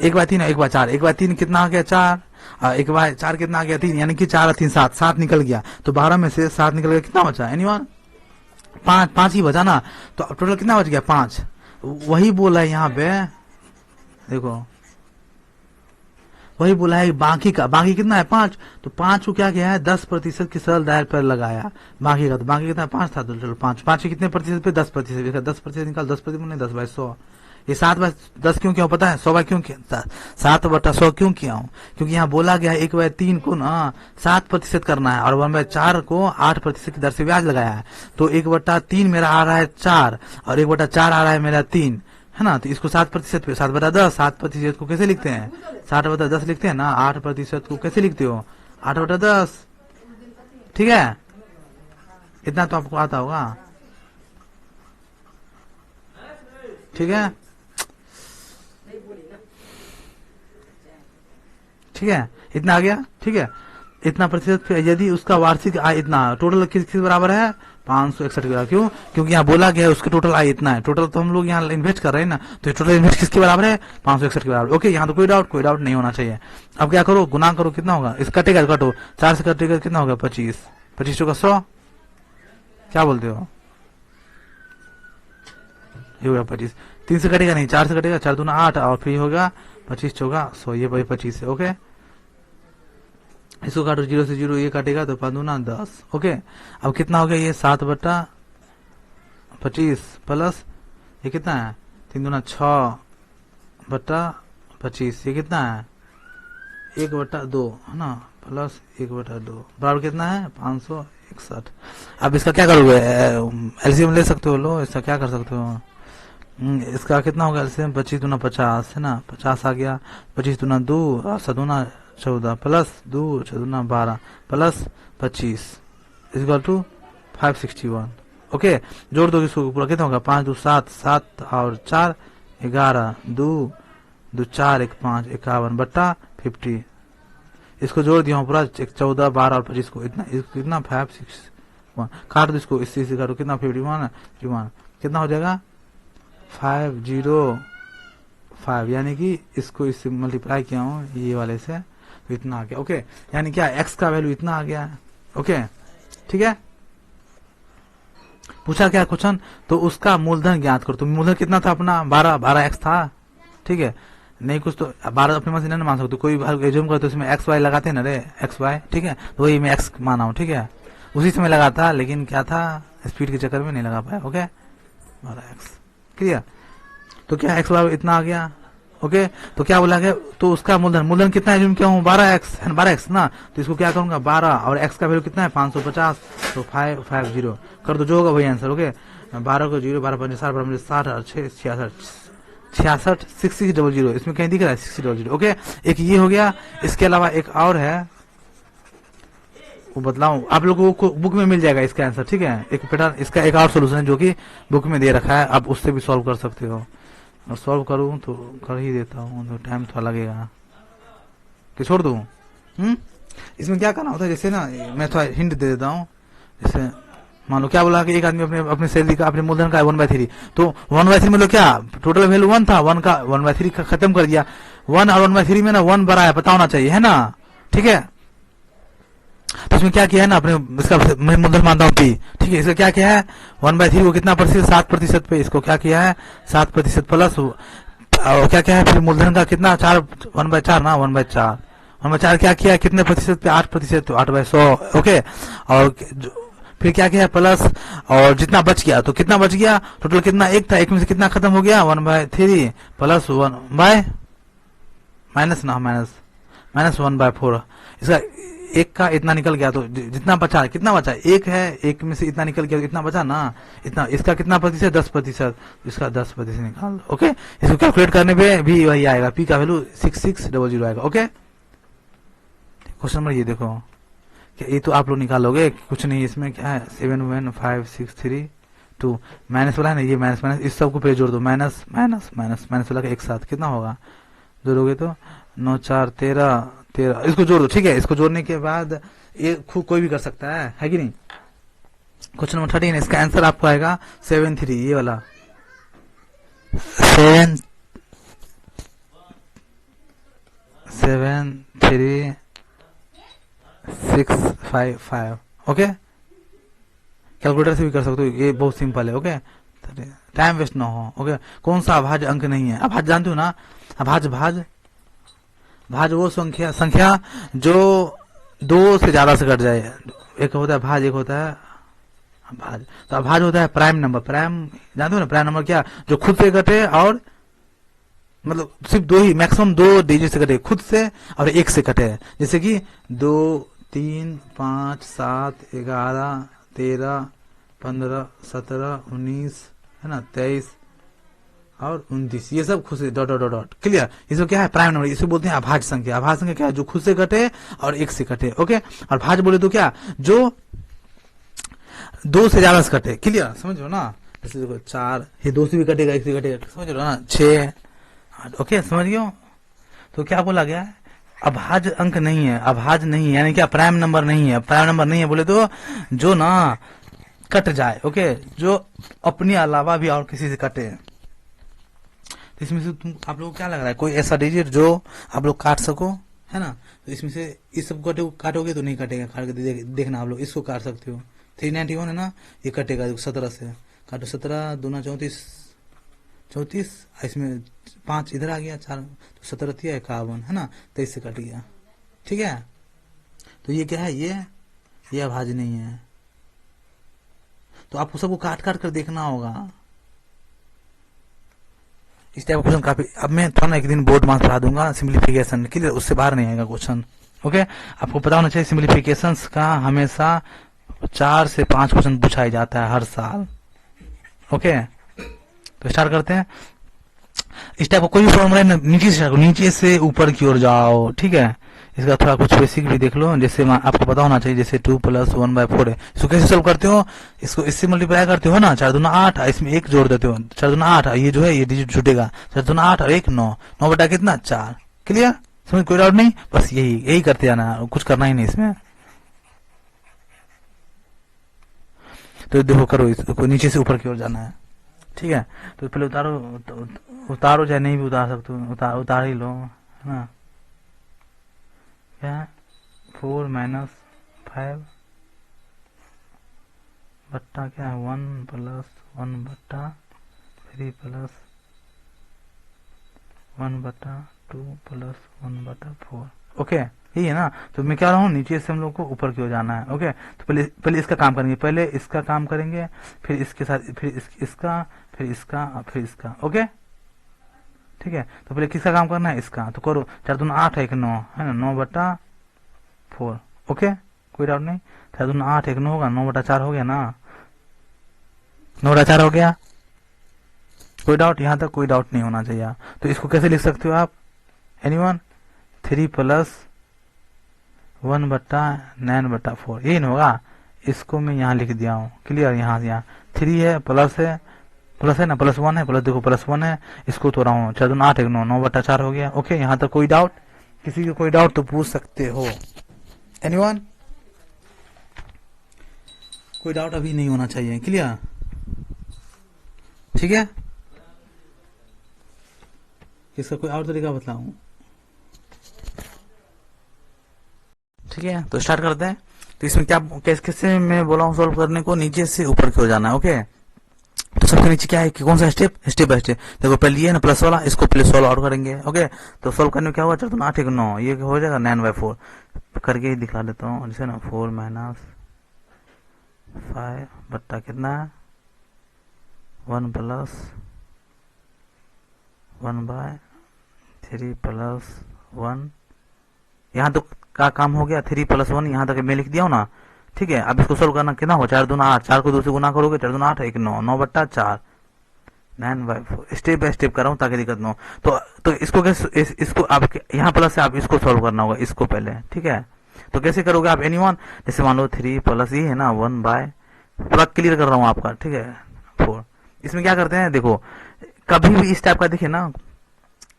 1/3 और 1/4, 1/3 कितना आ गया 4, 1/4 कितना आ गया 3, यानी कि 4 और 3 7, 7 निकल गया, तो 12 में से 7 निकल गया, कितना बचा एनीवन, 5 ही बचा ना, तो टोटल कितना बच गया 5, वही बोला है यहाँ पे, देखो वही बोला है बाकी का, बाकी कितना है 5, तो 5 को क्या किया है 10% की सरल दर पर लगाया, बाकी का, तो बाकी कितना 5 था, तो चलो 5 के कितने प्रतिशत पे 10%, 10% निकाल, 10% नहीं 10/100, ये 7/10 क्यों किया पता है, 100 क्यों किया, 7/100 क्यों किया हूँ, क्योंकि यहाँ बोला गया है 1/3 को ना 7% करना है और 1/4 को 8% की दर से ब्याज लगाया है, तो 1/3 मेरा आ रहा है 4 और 1/4 आ रहा है मेरा 3, है ना, तो इसको 7% पे 7/10, 7% को कैसे लिखते हैं 60/10 लिखते हैं ना, 8% को कैसे लिखते हो 8/10, ठीक है, इतना तो आपको आता होगा, ठीक है, ठीक है, इतना आ गया, ठीक है, इतना प्रतिशत, यदि उसका वार्षिक आय इतना, टोटल किस बराबर है 561 के बराबर, क्यों, क्योंकि यहाँ बोला गया है उसके टोटल आय इतना है, टोटल तो हम लोग यहाँ इन्वेस्ट कर रहे हैं ना, तो टोटल इन्वेस्ट किसके बराबर है 561 के बराबर, ओके, यहाँ तो कोई डाउट नहीं होना चाहिए। अब क्या करो, गुना करो, कितना होगा, इस कटेगा कटो, 4 से कटेगा कितना होगा 25, 25 का 100, क्या बोलते हो, ये होगा 25, 3 से कटेगा नहीं, 4 से कटेगा, 4 दूना 8 और फिर होगा 25 चौका 100, ये भाई 25 है, ओके, इसको काटो 0 से 0, ये काटेगा तो 5 दूना 10, ओके। अब कितना हो गया ये 7/25 प्लस ये कितना है 3 दूना 6/25, ये कितना है 1/2 है ना, प्लस 1/2 बराबर कितना है 561। अब इसका क्या करोगे, एलसीएम ले सकते हो, लो इसका क्या कर सकते हो, इसका कितना होगा एलसीएम, 25 दूना 50 है ना, 50 आ गया, 25 दूना 2 और 7 दूना 14 प्लस 2 6 दूना 12 प्लस 25 इक्वल टू 561, ओके। जोड़ दो इसको पूरा, कितना होगा 5 2 7 7 और 4 11 2 2 4 1 5 51/50, इसको जोड़ दिया हूँ पूरा 14, 12 और 25 को, इतना 5, 6, 1 काट दो इसको, इससे काटो, कितना 51, कितना हो जाएगा 505, यानी कि इसको इससे मल्टीप्लाई किया हूँ ये वाले से, तो इतना आ गया। ओके, यानी क्या x का वैल्यू इतना आ गया। ओके ठीक है, पूछा क्या क्वेश्चन, तो उसका मूलधन ज्ञात करो। तो मूलधन कितना था अपना 12x था, ठीक है, नहीं कुछ तो 12 अपने मन से नहीं मान सकते, कोई एज्यूम करते इसमें एक्स वाई लगाते ना रे, एक्स वाई, ठीक है, तो वही मैं एक्स माना हूँ, ठीक है, उसी समय लगा था, लेकिन क्या था स्पीड के चक्कर में नहीं लगा पाया। ओके 12x क्लियर, तो क्या एक्स वाई इतना आ गया। ओके तो क्या बोला गया, तो उसका मूलधन कितना एज्यूम किया हूँ 12x ना, तो इसको क्या करूंगा 12 और x का वैल्यू कितना है 550, तो 550 कर दो, जो होगा वही आंसर। ओके 12 को 0, 12 5 60, 66, 6600, इसमें कहीं दिख रहा है 6600। ओके एक ये हो गया, इसके अलावा एक और है, वो बतलाऊं आप लोगों को, बुक में मिल जाएगा इसका आंसर, ठीक है, एक पैटर्न, इसका एक और सोल्यूशन है जो कि बुक में दे रखा है, आप उससे भी सॉल्व कर सकते हो। और सॉल्व करूं तो कर ही देता हूँ, तो टाइम थोड़ा लगेगा, कि छोड़ दूं। इसमें क्या करना होता है, जैसे ना मैं थोड़ा हिंट दे देता हूँ, जैसे मान लो क्या बोला कि एक आदमी अपने सैलरी का, अपने मूलधन का 1/3, तो 1/3 मतलब क्या, टोटल वैल्यू 1 था, 1 का 1/3 का खत्म कर दिया, 1 और 1/3 में ना 1 बड़ा है, पता होना चाहिए, है ना, ठीक है। तो इसमें क्या किया है ना, अपने इसका मैं मूलधन मानता हूँ P, ठीक है, इसका क्या किया है 1/3 को कितना प्रतिशत, 7% पे, इसको क्या किया है 7% प्लस, और क्या क्या है फिर मूलधन का कितना 1/4 ना, 1/4 क्या किया है कितने प्रतिशत पे, 8%, तो 8/100। ओके और फिर क्या किया प्लस, और जितना बच गया, तो कितना बच गया टोटल कितना, एक था, एक में से कितना खत्म हो गया 1/3 प्लस 1/4, इसका एक का इतना निकल गया, तो जितना बचा, कितना बचा, एक है, एक में से इतना निकल गया, तो इतना बचा ना, इतना, इसका कितना प्रतिशत 10%, इसका 10% निकाल दो। ओके इसको कैलकुलेट करने पे भी वही आएगा, पी का वैल्यू 6600 आएगा। ओके क्वेश्चन नंबर ये देखो, ये तो आप लोग निकालोगे, कुछ नहीं, इसमें क्या है 71563 माइनस वाला है ना, ये माइनस, इस सब को पे जोड़ दो, माइनस वाला का एक साथ कितना होगा, जोड़ोगे तो 9 4 13, इसको जोड़ दो, ठीक है, इसको जोड़ने के बाद ये कोई भी कर सकता है कि नहीं। क्वेश्चन नंबर 13, इसका आंसर आपको आएगा 73, ये वाला 73655। ओके कैलकुलेटर से भी कर सकते हो, ये बहुत सिंपल है। ओके टाइम वेस्ट ना हो। ओके कौन सा अभाज्य अंक नहीं है, अभाज्य जानते हो ना, भाज्य वो संख्या जो 2 से ज्यादा से कट जाए, एक होता है भाज्य, एक होता है अभाज्य। तो अभाज्य होता है प्राइम नंबर, प्राइम जानते हो ना, प्राइम नंबर क्या, जो खुद से कटे, और मतलब सिर्फ 2 ही, मैक्सिमम 2 डिजिट से कटे, खुद से और 1 से कटे, जैसे कि 2 3 5 7 11 13 15 17 19 है ना, 23 और 29, ये सब खुद से डॉट डॉट डॉट। क्लियर, इसको क्या है प्राइम नंबर, इसे बोलते हैं अभाज्य संख्या। अभाज्य संख्या क्या है, जो खुद से कटे और 1 से कटे। ओके और भाज्य बोले तो क्या, जो 2 से ज्यादा से कटे। क्लियर समझ लो ना, जैसे देखो 4, ये 2 से भी कटेगा, 1 से कटेगा, समझ लो ना, 6 8। ओके समझ गए। तो क्या बोला गया है, अभाज्य अंक नहीं है, अभाज्य नहीं है, यानी क्या प्राइम नंबर नहीं है। प्राइम नंबर नहीं है बोले तो जो ना कट जाए। ओके जो अपने अलावा भी और किसी से कटे, तो इसमें से तुम आप लोग को क्या लग रहा है, कोई ऐसा डिजिट जो आप लोग काट सको, है ना। तो इसमें से इस सब काटोगे तो नहीं कटेगा, काट के देखना, आप लोग इसको काट सकते हो। 391 है ना, ये कटेगा 17 से, काटो 17 दूना 34, इसमें 5 इधर आ गया, 4 तो 17 थी 51 है ना, 23 से कट गया। ठीक है तो ये क्या है, ये अभाज्य नहीं है। तो आपको सबको काट काट कर देखना होगा। इस टाइप का क्वेश्चन काफी, अब मैं थोड़ा एक दिन बोर्ड मार्क्स पढ़ा दूंगा सिंप्लीफिकेशन के लिए, उससे बाहर नहीं आएगा क्वेश्चन। ओके आपको पता होना चाहिए सिंप्लीफिकेशन का हमेशा 4 से 5 क्वेश्चन पूछा ही जाता है हर साल। ओके तो स्टार्ट करते हैं। इस टाइप का कोई भी फॉर्मूला नीचे से ऊपर की ओर जाओ। ठीक है इसका थोड़ा कुछ बेसिक भी देख लो, जैसे आपको पता होना चाहिए, जैसे 2 + 1/4 है। इसको कैसे सोल्व करते हो, इसको इससे मल्टीप्लाई करते हो ना, 4 दूना 8, इसमें 1 जोड़ देते हो, 4 दूना 8, ये जो है ये डिजिट छूटेगा, 4 दूना 8 और 1 9, 9 बटा कितना 4। क्लियर समझ, कोई डाउट नहीं, बस यही यही करते जाना, कुछ करना ही नहीं इसमें। तो देखो करो, इसको नीचे से ऊपर की ओर जाना है, ठीक है। तो पहले उतारो, उतारो चाहे नहीं भी उतार सकते हो, उतार ही लो, है ना। क्या 4 माइनस 5 बट्टा क्या है 1 प्लस 1 बट्टा 3 प्लस 1 बट्टा 2 प्लस 1 बट्टा 4। ओके, यही है ना। तो मैं क्या रहा हूँ, नीचे से हम लोग को ऊपर की ओर जाना है। ओके, तो पहले इसका काम करेंगे, पहले इसका काम करेंगे, फिर इसके साथ, फिर इसका, फिर इसका, फिर इसका। ओके, ठीक है। तो पहले किसका काम करना है, इसका। तो करो, 4 दूना 8 1 9 है ना, 9 बट्टा 4। ओके, कोई डाउट नहीं। 4 दूना 8 1 9 होगा, 9 बटा 4 हो गया ना, 9 बटा 4 हो गया। कोई डाउट, यहाँ तक कोई डाउट नहीं होना चाहिए। तो इसको कैसे लिख सकते हो आप, एनीवन, 3 प्लस 1 बट्टा 9 बट्टा 4, यही नहीं होगा। इसको मैं यहाँ लिख दिया हूँ, क्लियर। यहाँ 3 है, प्लस है ना, प्लस 1 है, प्लस देखो प्लस 1 है, इसको तो रहा हूँ 4 दूना 8 1 9, 9 बट्टा 4 हो गया। ओके, यहाँ तक कोई डाउट, किसी को कोई डाउट तो पूछ सकते हो, एनीवन। कोई डाउट अभी नहीं होना चाहिए, क्लियर, ठीक है। इसका कोई और तरीका बताऊं, ठीक है। तो स्टार्ट करते हैं। तो इसमें क्या कैसे मैं बोला हूँ सॉल्व करने को, नीचे से ऊपर की ओर जाना है। ओके, तो सबसे नीचे क्या है कि कौन सा स्टेप, स्टेप बाय स्टेप। देखो पहले ये है ना प्लस वाला, इसको पहले सोल्व आउट करेंगे। ओके, तो सोल्व करने में क्या हुआ, 4 दूना 8 1 9, ये हो जाएगा 9/4 करके ही दिखा देता हूँ, जैसे ना 4 माइनस 5 बट्टा कितना 1 प्लस 1/3 प्लस 1। यहाँ तो का काम हो गया, 3 प्लस 1 यहाँ तक मैं लिख दिया हूँ ना, ठीक है। अब इसको सोल्व करना कितना हो, 4 दूना 8, 4 को 2 से गुना करोगे, 4 दूना 8 1 9, 9 बट्टा 4, 9/4। स्टेप बाय स्टेप कर रहा हूँ ताकि दिक्कत ना हो। तो इसको कैसे, इसको आप यहाँ प्लस से आप इसको सोल्व करना होगा, इसको पहले, ठीक है। तो कैसे करोगे आप, एनीवन, जैसे मान लो 3 प्लस ये है ना 1 बाय, पूरा क्लियर कर रहा हूँ आपका, ठीक है, 4। इसमें क्या करते हैं, देखो कभी भी इस टाइप का दिखे ना,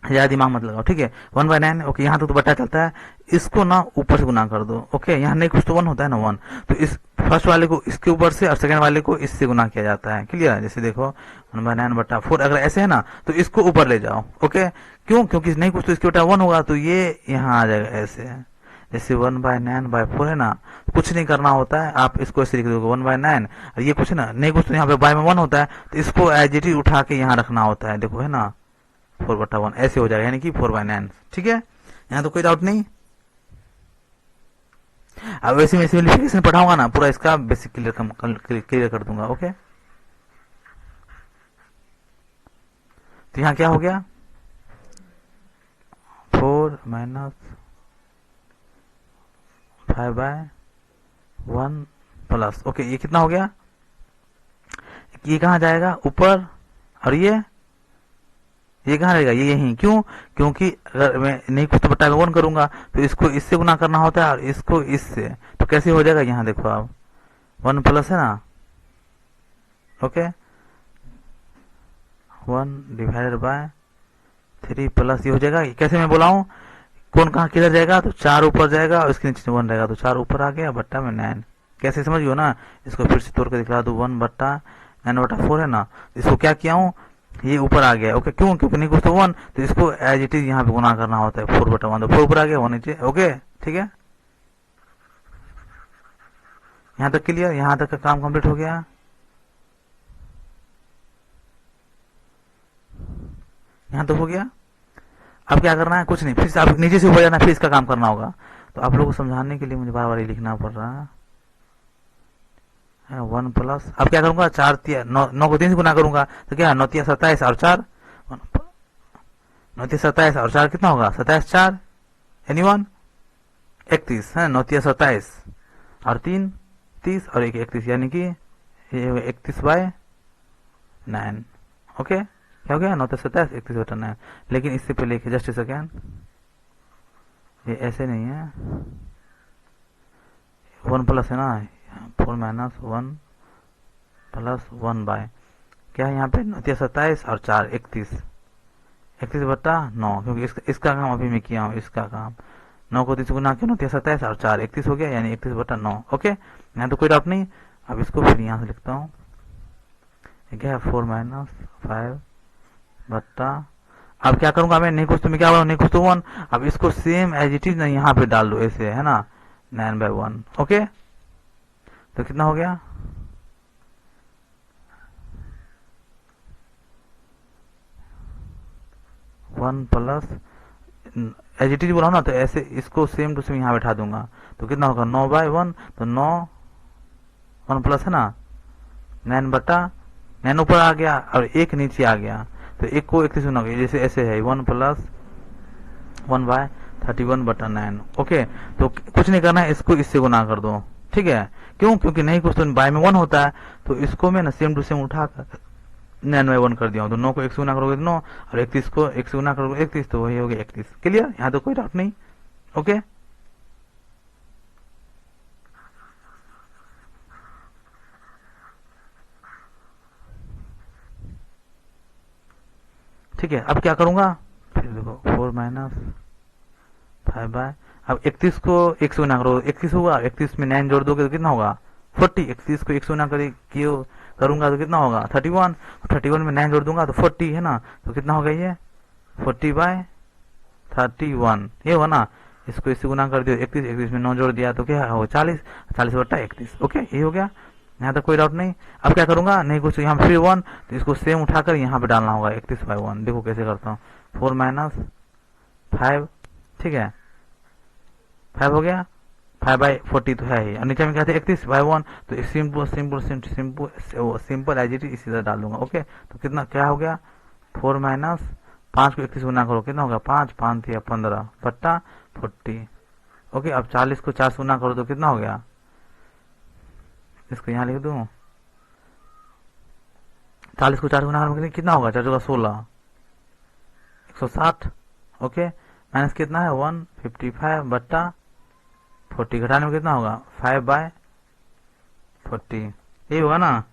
ज्यादा दिमाग मत लगाओ, ठीक है। 1/9, ओके, यहाँ तो बट्टा चलता है, इसको ना ऊपर से गुना कर दो। ओके, यहाँ नहीं कुछ तो 1 होता है ना 1, तो इस फर्स्ट वाले को इसके ऊपर से और सेकंड वाले को इससे गुना किया जाता है, क्लियर। जैसे देखो 1/9 बट्टा 4, अगर ऐसे है ना तो इसको ऊपर ले जाओ। ओके, क्यों, क्योंकि नहीं कुछ तो इसके बेटा 1 होगा, तो ये यहाँ आ जाएगा ऐसे, जैसे 1/9/4 है ना, कुछ नहीं करना होता है, आप इसको ऐसे लिख दोगे 1/9, और ये कुछ ना नहीं कुछ तो यहाँ पे बाय में 1 होता है, तो इसको एज इट इज उठा के यहाँ रखना होता है, देखो है ना 4/1 ऐसे हो जाएगा, यानी कि 4/9, ठीक है। यहाँ तो कोई डाउट नहीं। अब वैसे मैं सिंप्लीफिकेशन पढ़ाऊंगा ना, पूरा इसका बेसिक क्लियर कर दूंगा। ओके, तो यहाँ क्या हो गया, 4 माइनस 5/1 प्लस, ओके, ये कितना हो गया, ये कहाँ जाएगा ऊपर, और ये कहाँ रहेगा, ये यहीं, क्यों, क्योंकि अगर मैं नहीं कुछ तो बट्टा में 1 करूंगा तो इसको इससे गुना करना होता है और इसको इससे, तो कैसे हो जाएगा, यहाँ देखो आप 1 प्लस है ना, ओके, 1 डिवाइडेड बाय 3 प्लस ये हो जाएगा। कैसे मैं बोला हूँ, कौन कहाँ किधर जाएगा, तो 4 ऊपर जाएगा और इसके नीचे 1 रहेगा, तो 4 ऊपर आ गया बट्टा में 9। कैसे समझियो ना, इसको फिर से तोड़ के दिखा दो, 1/9/4 है ना, इसको क्या किया हूँ, ये ऊपर आ गया। ओके, क्यों, क्योंकि नहीं कुछ तो 1, तो इसको एज इट इज यहाँ पे गुना करना होता है, 4/1, तो 4 ऊपर आ गया, 1 नीचे। ओके, ठीक है, यहाँ तक क्लियर, यहाँ तक का काम कंप्लीट हो गया। यहाँ तो हो गया। अब क्या करना है, कुछ नहीं, फिर आप नीचे से ऊपर जाना, फिर इसका काम करना होगा। तो आप लोगों को समझाने के लिए मुझे बार बार लिखना पड़ रहा है। 1 प्लस, अब क्या करूंगा, 9 को 3 से गुना करूंगा, तो क्या 9 तिया 27 और 4, 9 तिया 27 और 4 कितना होगा, 27 4, एनीवन, 31 है, 9 तिया 27 और 3 30 और 1 31, यानी कि 31/9। ओके, क्या हो गया, 9 तिया 27 31/9। लेकिन इससे पहले जस्ट सेकेंड, ये ऐसे नहीं है, 1 प्लस है ना, 4 माइनस 1 प्लस 1 बाय क्या है यहाँ पे, 9 तिया 27 और 4 31, 31/9, क्योंकि इसका काम अभी मैं किया हूँ, इसका काम 9 को 30 से गुना क्यों, 27 और 4 31 हो गया, यानी 31/9। ओके, यहाँ तो कोई डाउट नहीं। अब इसको फिर यहाँ से लिखता हूँ, क्या है 4 - 5 अब क्या करूंगा मैं, नहीं कुछ तो मैं क्या करूँ, नहीं कुछ तो 1। अब इसको सेम एज इट इज ना यहाँ पे डाल दो, ऐसे है ना, 9/1। ओके, तो कितना हो गया, one plus as it is बोला ना, तो ऐसे इसको सेम टू सेम यहाँ बैठा दूंगा, तो कितना होगा 9/1, तो 9 1 प्लस है ना 9/9 ऊपर आ गया और एक नीचे आ गया, तो एक को 31 गुना, जैसे ऐसे है 1 + 1/31/9। ओके, तो कुछ नहीं करना है, इसको इससे गुना कर दो, ठीक है। क्यों, क्योंकि नहीं कुछ तो बाय में 1 होता है, तो इसको मैं ना सेम टू सेम उठा कर 9/1 कर दिया हूँ, तो 9 को 1 से गुना करोगे तो 9, और 31 को 1 से गुना करोगे 31, तो वही हो गया 31। क्लियर, यहाँ तो कोई डाउट नहीं। ओके, ठीक है। अब क्या करूंगा, फिर देखो 4 - 5/, अब 31 को 1 से गुना करो, 31 होगा, 31 में 9 जोड़ दोगे तो कितना होगा 40, 31 को 1 से गुना करूंगा तो कितना होगा 31, 31 में 9 जोड़ दूंगा तो 40 है ना, तो कितना होगा ये 40/31, ये हुआ ना। इसको इससे गुना कर दियो 31, 31 में 9 जोड़ दिया तो क्या हो 40, 40/31। ओके, ये हो गया, यहाँ तक कोई डाउट नहीं। अब क्या करूंगा, नहीं कुछ, यहाँ फिर 1, तो इसको सेम उठाकर यहाँ पे डालना होगा 31/1। देखो कैसे करता हूँ, 4 - 5, ठीक है, 5 हो गया, 5/40 तो है ही, और नीचे में क्या थे 31/1, तो सिंपल एज इट इज इसी तरह डाल दूंगा। ओके, तो कितना क्या हो गया 4 - 5 को 31 गुना करो, कितना होगा 5 5 × 15/40। ओके, अब 40 को 4 से गुना करो तो कितना हो गया, इसको यहाँ लिख दूं, 40 को 4 गुना करो कितना होगा, 4 × 16 160। ओके, माइनस कितना है 155/40, घटाने में कितना होगा 5/40, ये होगा ना।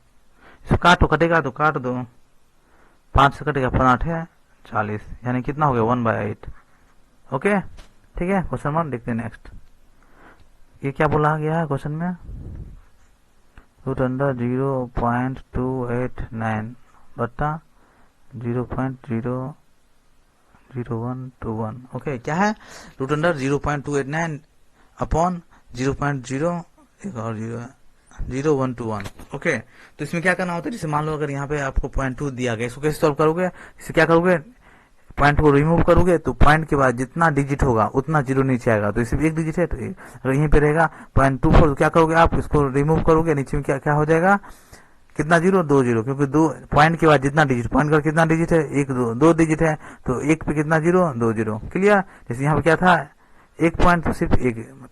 इसको काटो, कटेगा तो काट दो, 5 से कटेगा 5 है 40, यानी कितना हो गया 1/8। ओके, ठीक है, क्वेश्चन 1 देखते हैं नेक्स्ट। ये क्या बोला गया है क्वेश्चन में, √0.289 बट्टा 0.00121। ओके, क्या है √0.289 अपॉन 0.0 एक और 0.0121। ओके, तो इसमें क्या करना होता है, जैसे मान लो अगर यहाँ पे आपको 0.2 दिया गया, इसको कैसे सॉल्व करोगे, इसे क्या करोगे, पॉइंट को रिमूव करोगे तो पॉइंट के बाद जितना डिजिट होगा उतना 0 नीचे आएगा, तो इसमें एक डिजिट है तो अगर यहीं पे रहेगा 0.24, तो क्या करोगे आप, इसको रिमूव करोगे, नीचे में क्या क्या हो जाएगा, कितना 0 2 0, क्योंकि 2 पॉइंट के बाद जितना डिजिट, पॉइंट का कितना डिजिट है 1 2 डिजिट है, तो 1 पे कितना 0 2 0। क्लियर, जैसे यहाँ पे क्या था 1 पॉइंट, तो सिर्फ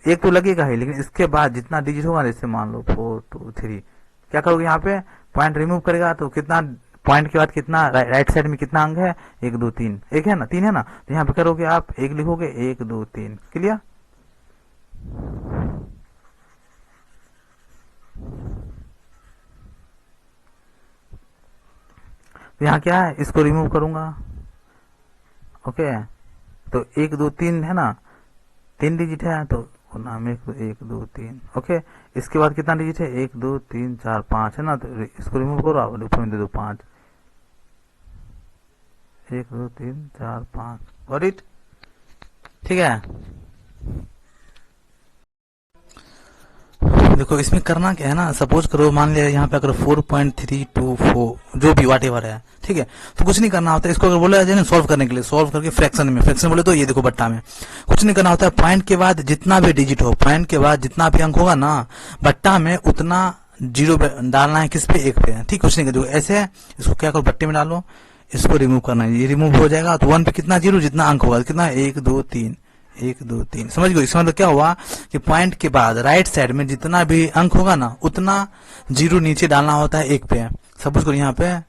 एक तो लगेगा ही, लेकिन इसके बाद जितना डिजिट होगा, जैसे मान लो 4 2 3, क्या करोगे यहाँ पे पॉइंट रिमूव करेगा तो कितना, पॉइंट के बाद कितना, राइट साइड में कितना अंक है 1 2 3, एक है ना 3 है ना, तो यहाँ पे करोगे आप 1 लिखोगे 1 2 3। क्लियर, तो यहाँ क्या है, इसको रिमूव करूंगा। ओके, तो 1 2 3 है ना, 3 डिजिट है, तो नाम 1 2 3। ओके, इसके बाद कितना डिजिट है 1 2 3 4 5 है ना, तो इसको रिमूव करो, आप ऊपर में दे दो 5, 1 2 3 4 5। गॉट इट, ठीक है। देखो इसमें करना क्या है ना, सपोज करो मान लिया यहाँ पे अगर 4.324 जो भी वाट एवर है, ठीक है, तो कुछ नहीं करना होता है, इसको अगर बोला जाए ना सॉल्व करने के लिए, सॉल्व करके फ्रैक्शन में, फ्रैक्शन बोले तो ये देखो बट्टा में कुछ नहीं करना होता है, पॉइंट के बाद जितना भी डिजिट हो, पॉइंट के बाद जितना भी अंक होगा ना बट्टा में, उतना 0 डालना है, किस पे 1 पे, ठीक, कुछ नहीं कर, ऐसे है, इसको क्या करो बट्टे में डालो, इसको रिमूव करना है, ये रिमूव हो जाएगा, तो 1 पे कितना 0, जितना अंक होगा कितना 1 2 3 1 2 3, समझ गए। इसका मतलब क्या हुआ कि पॉइंट के बाद राइट साइड में जितना भी अंक होगा ना उतना 0 नीचे डालना होता है 1 पे। सपोज करो यहाँ पे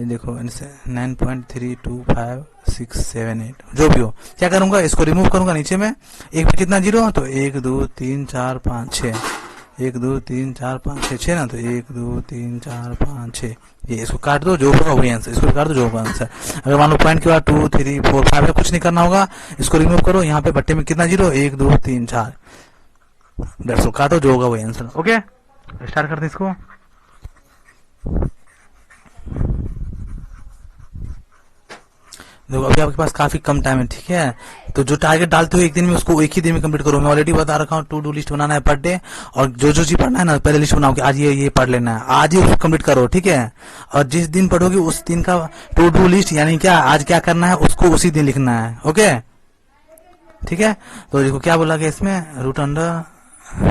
देखो 9.325678 जो भी हो, क्या करूंगा इसको रिमूव करूंगा, नीचे में 1 पे कितना 0, तो 1 2 3 4 5 6, 1 2 3 4 5 6 6 ना, तो 1 2 3 4 5 6, ये इसको काट दो, जो होगा वही आंसर, इसको काट दो जो होगा आंसर। अगर मान लो पॉइंट के बाद 2 3 4 5 है, कुछ नहीं करना होगा, इसको रिमूव करो, यहाँ पे बट्टे में कितना जीरो, 1 2 3 4, दैट्स ऑल, काटो जो होगा वही आंसर। ओके, स्टार्ट करते हैं इसको। देखो अभी आपके पास काफी कम टाइम है, ठीक है, तो जो टारगेट डालते हो एक दिन में उसको एक ही दिन में कंप्लीट करो। मैं ऑलरेडी बता रखा हूँ, टू डू लिस्ट बनाना है पर डे, और जो जो चीज पढ़ना है ना पहले लिस्ट बनाओ कि आज ये पढ़ लेना है, आज ही उसको कंप्लीट करो, ठीक है। और जिस दिन पढ़ोगे उस दिन का टू डू लिस्ट यानी क्या आज क्या करना है उसको उसी दिन लिखना है। ओके, ठीक है। तो देखो क्या बोला गया इसमें, रूट अंडर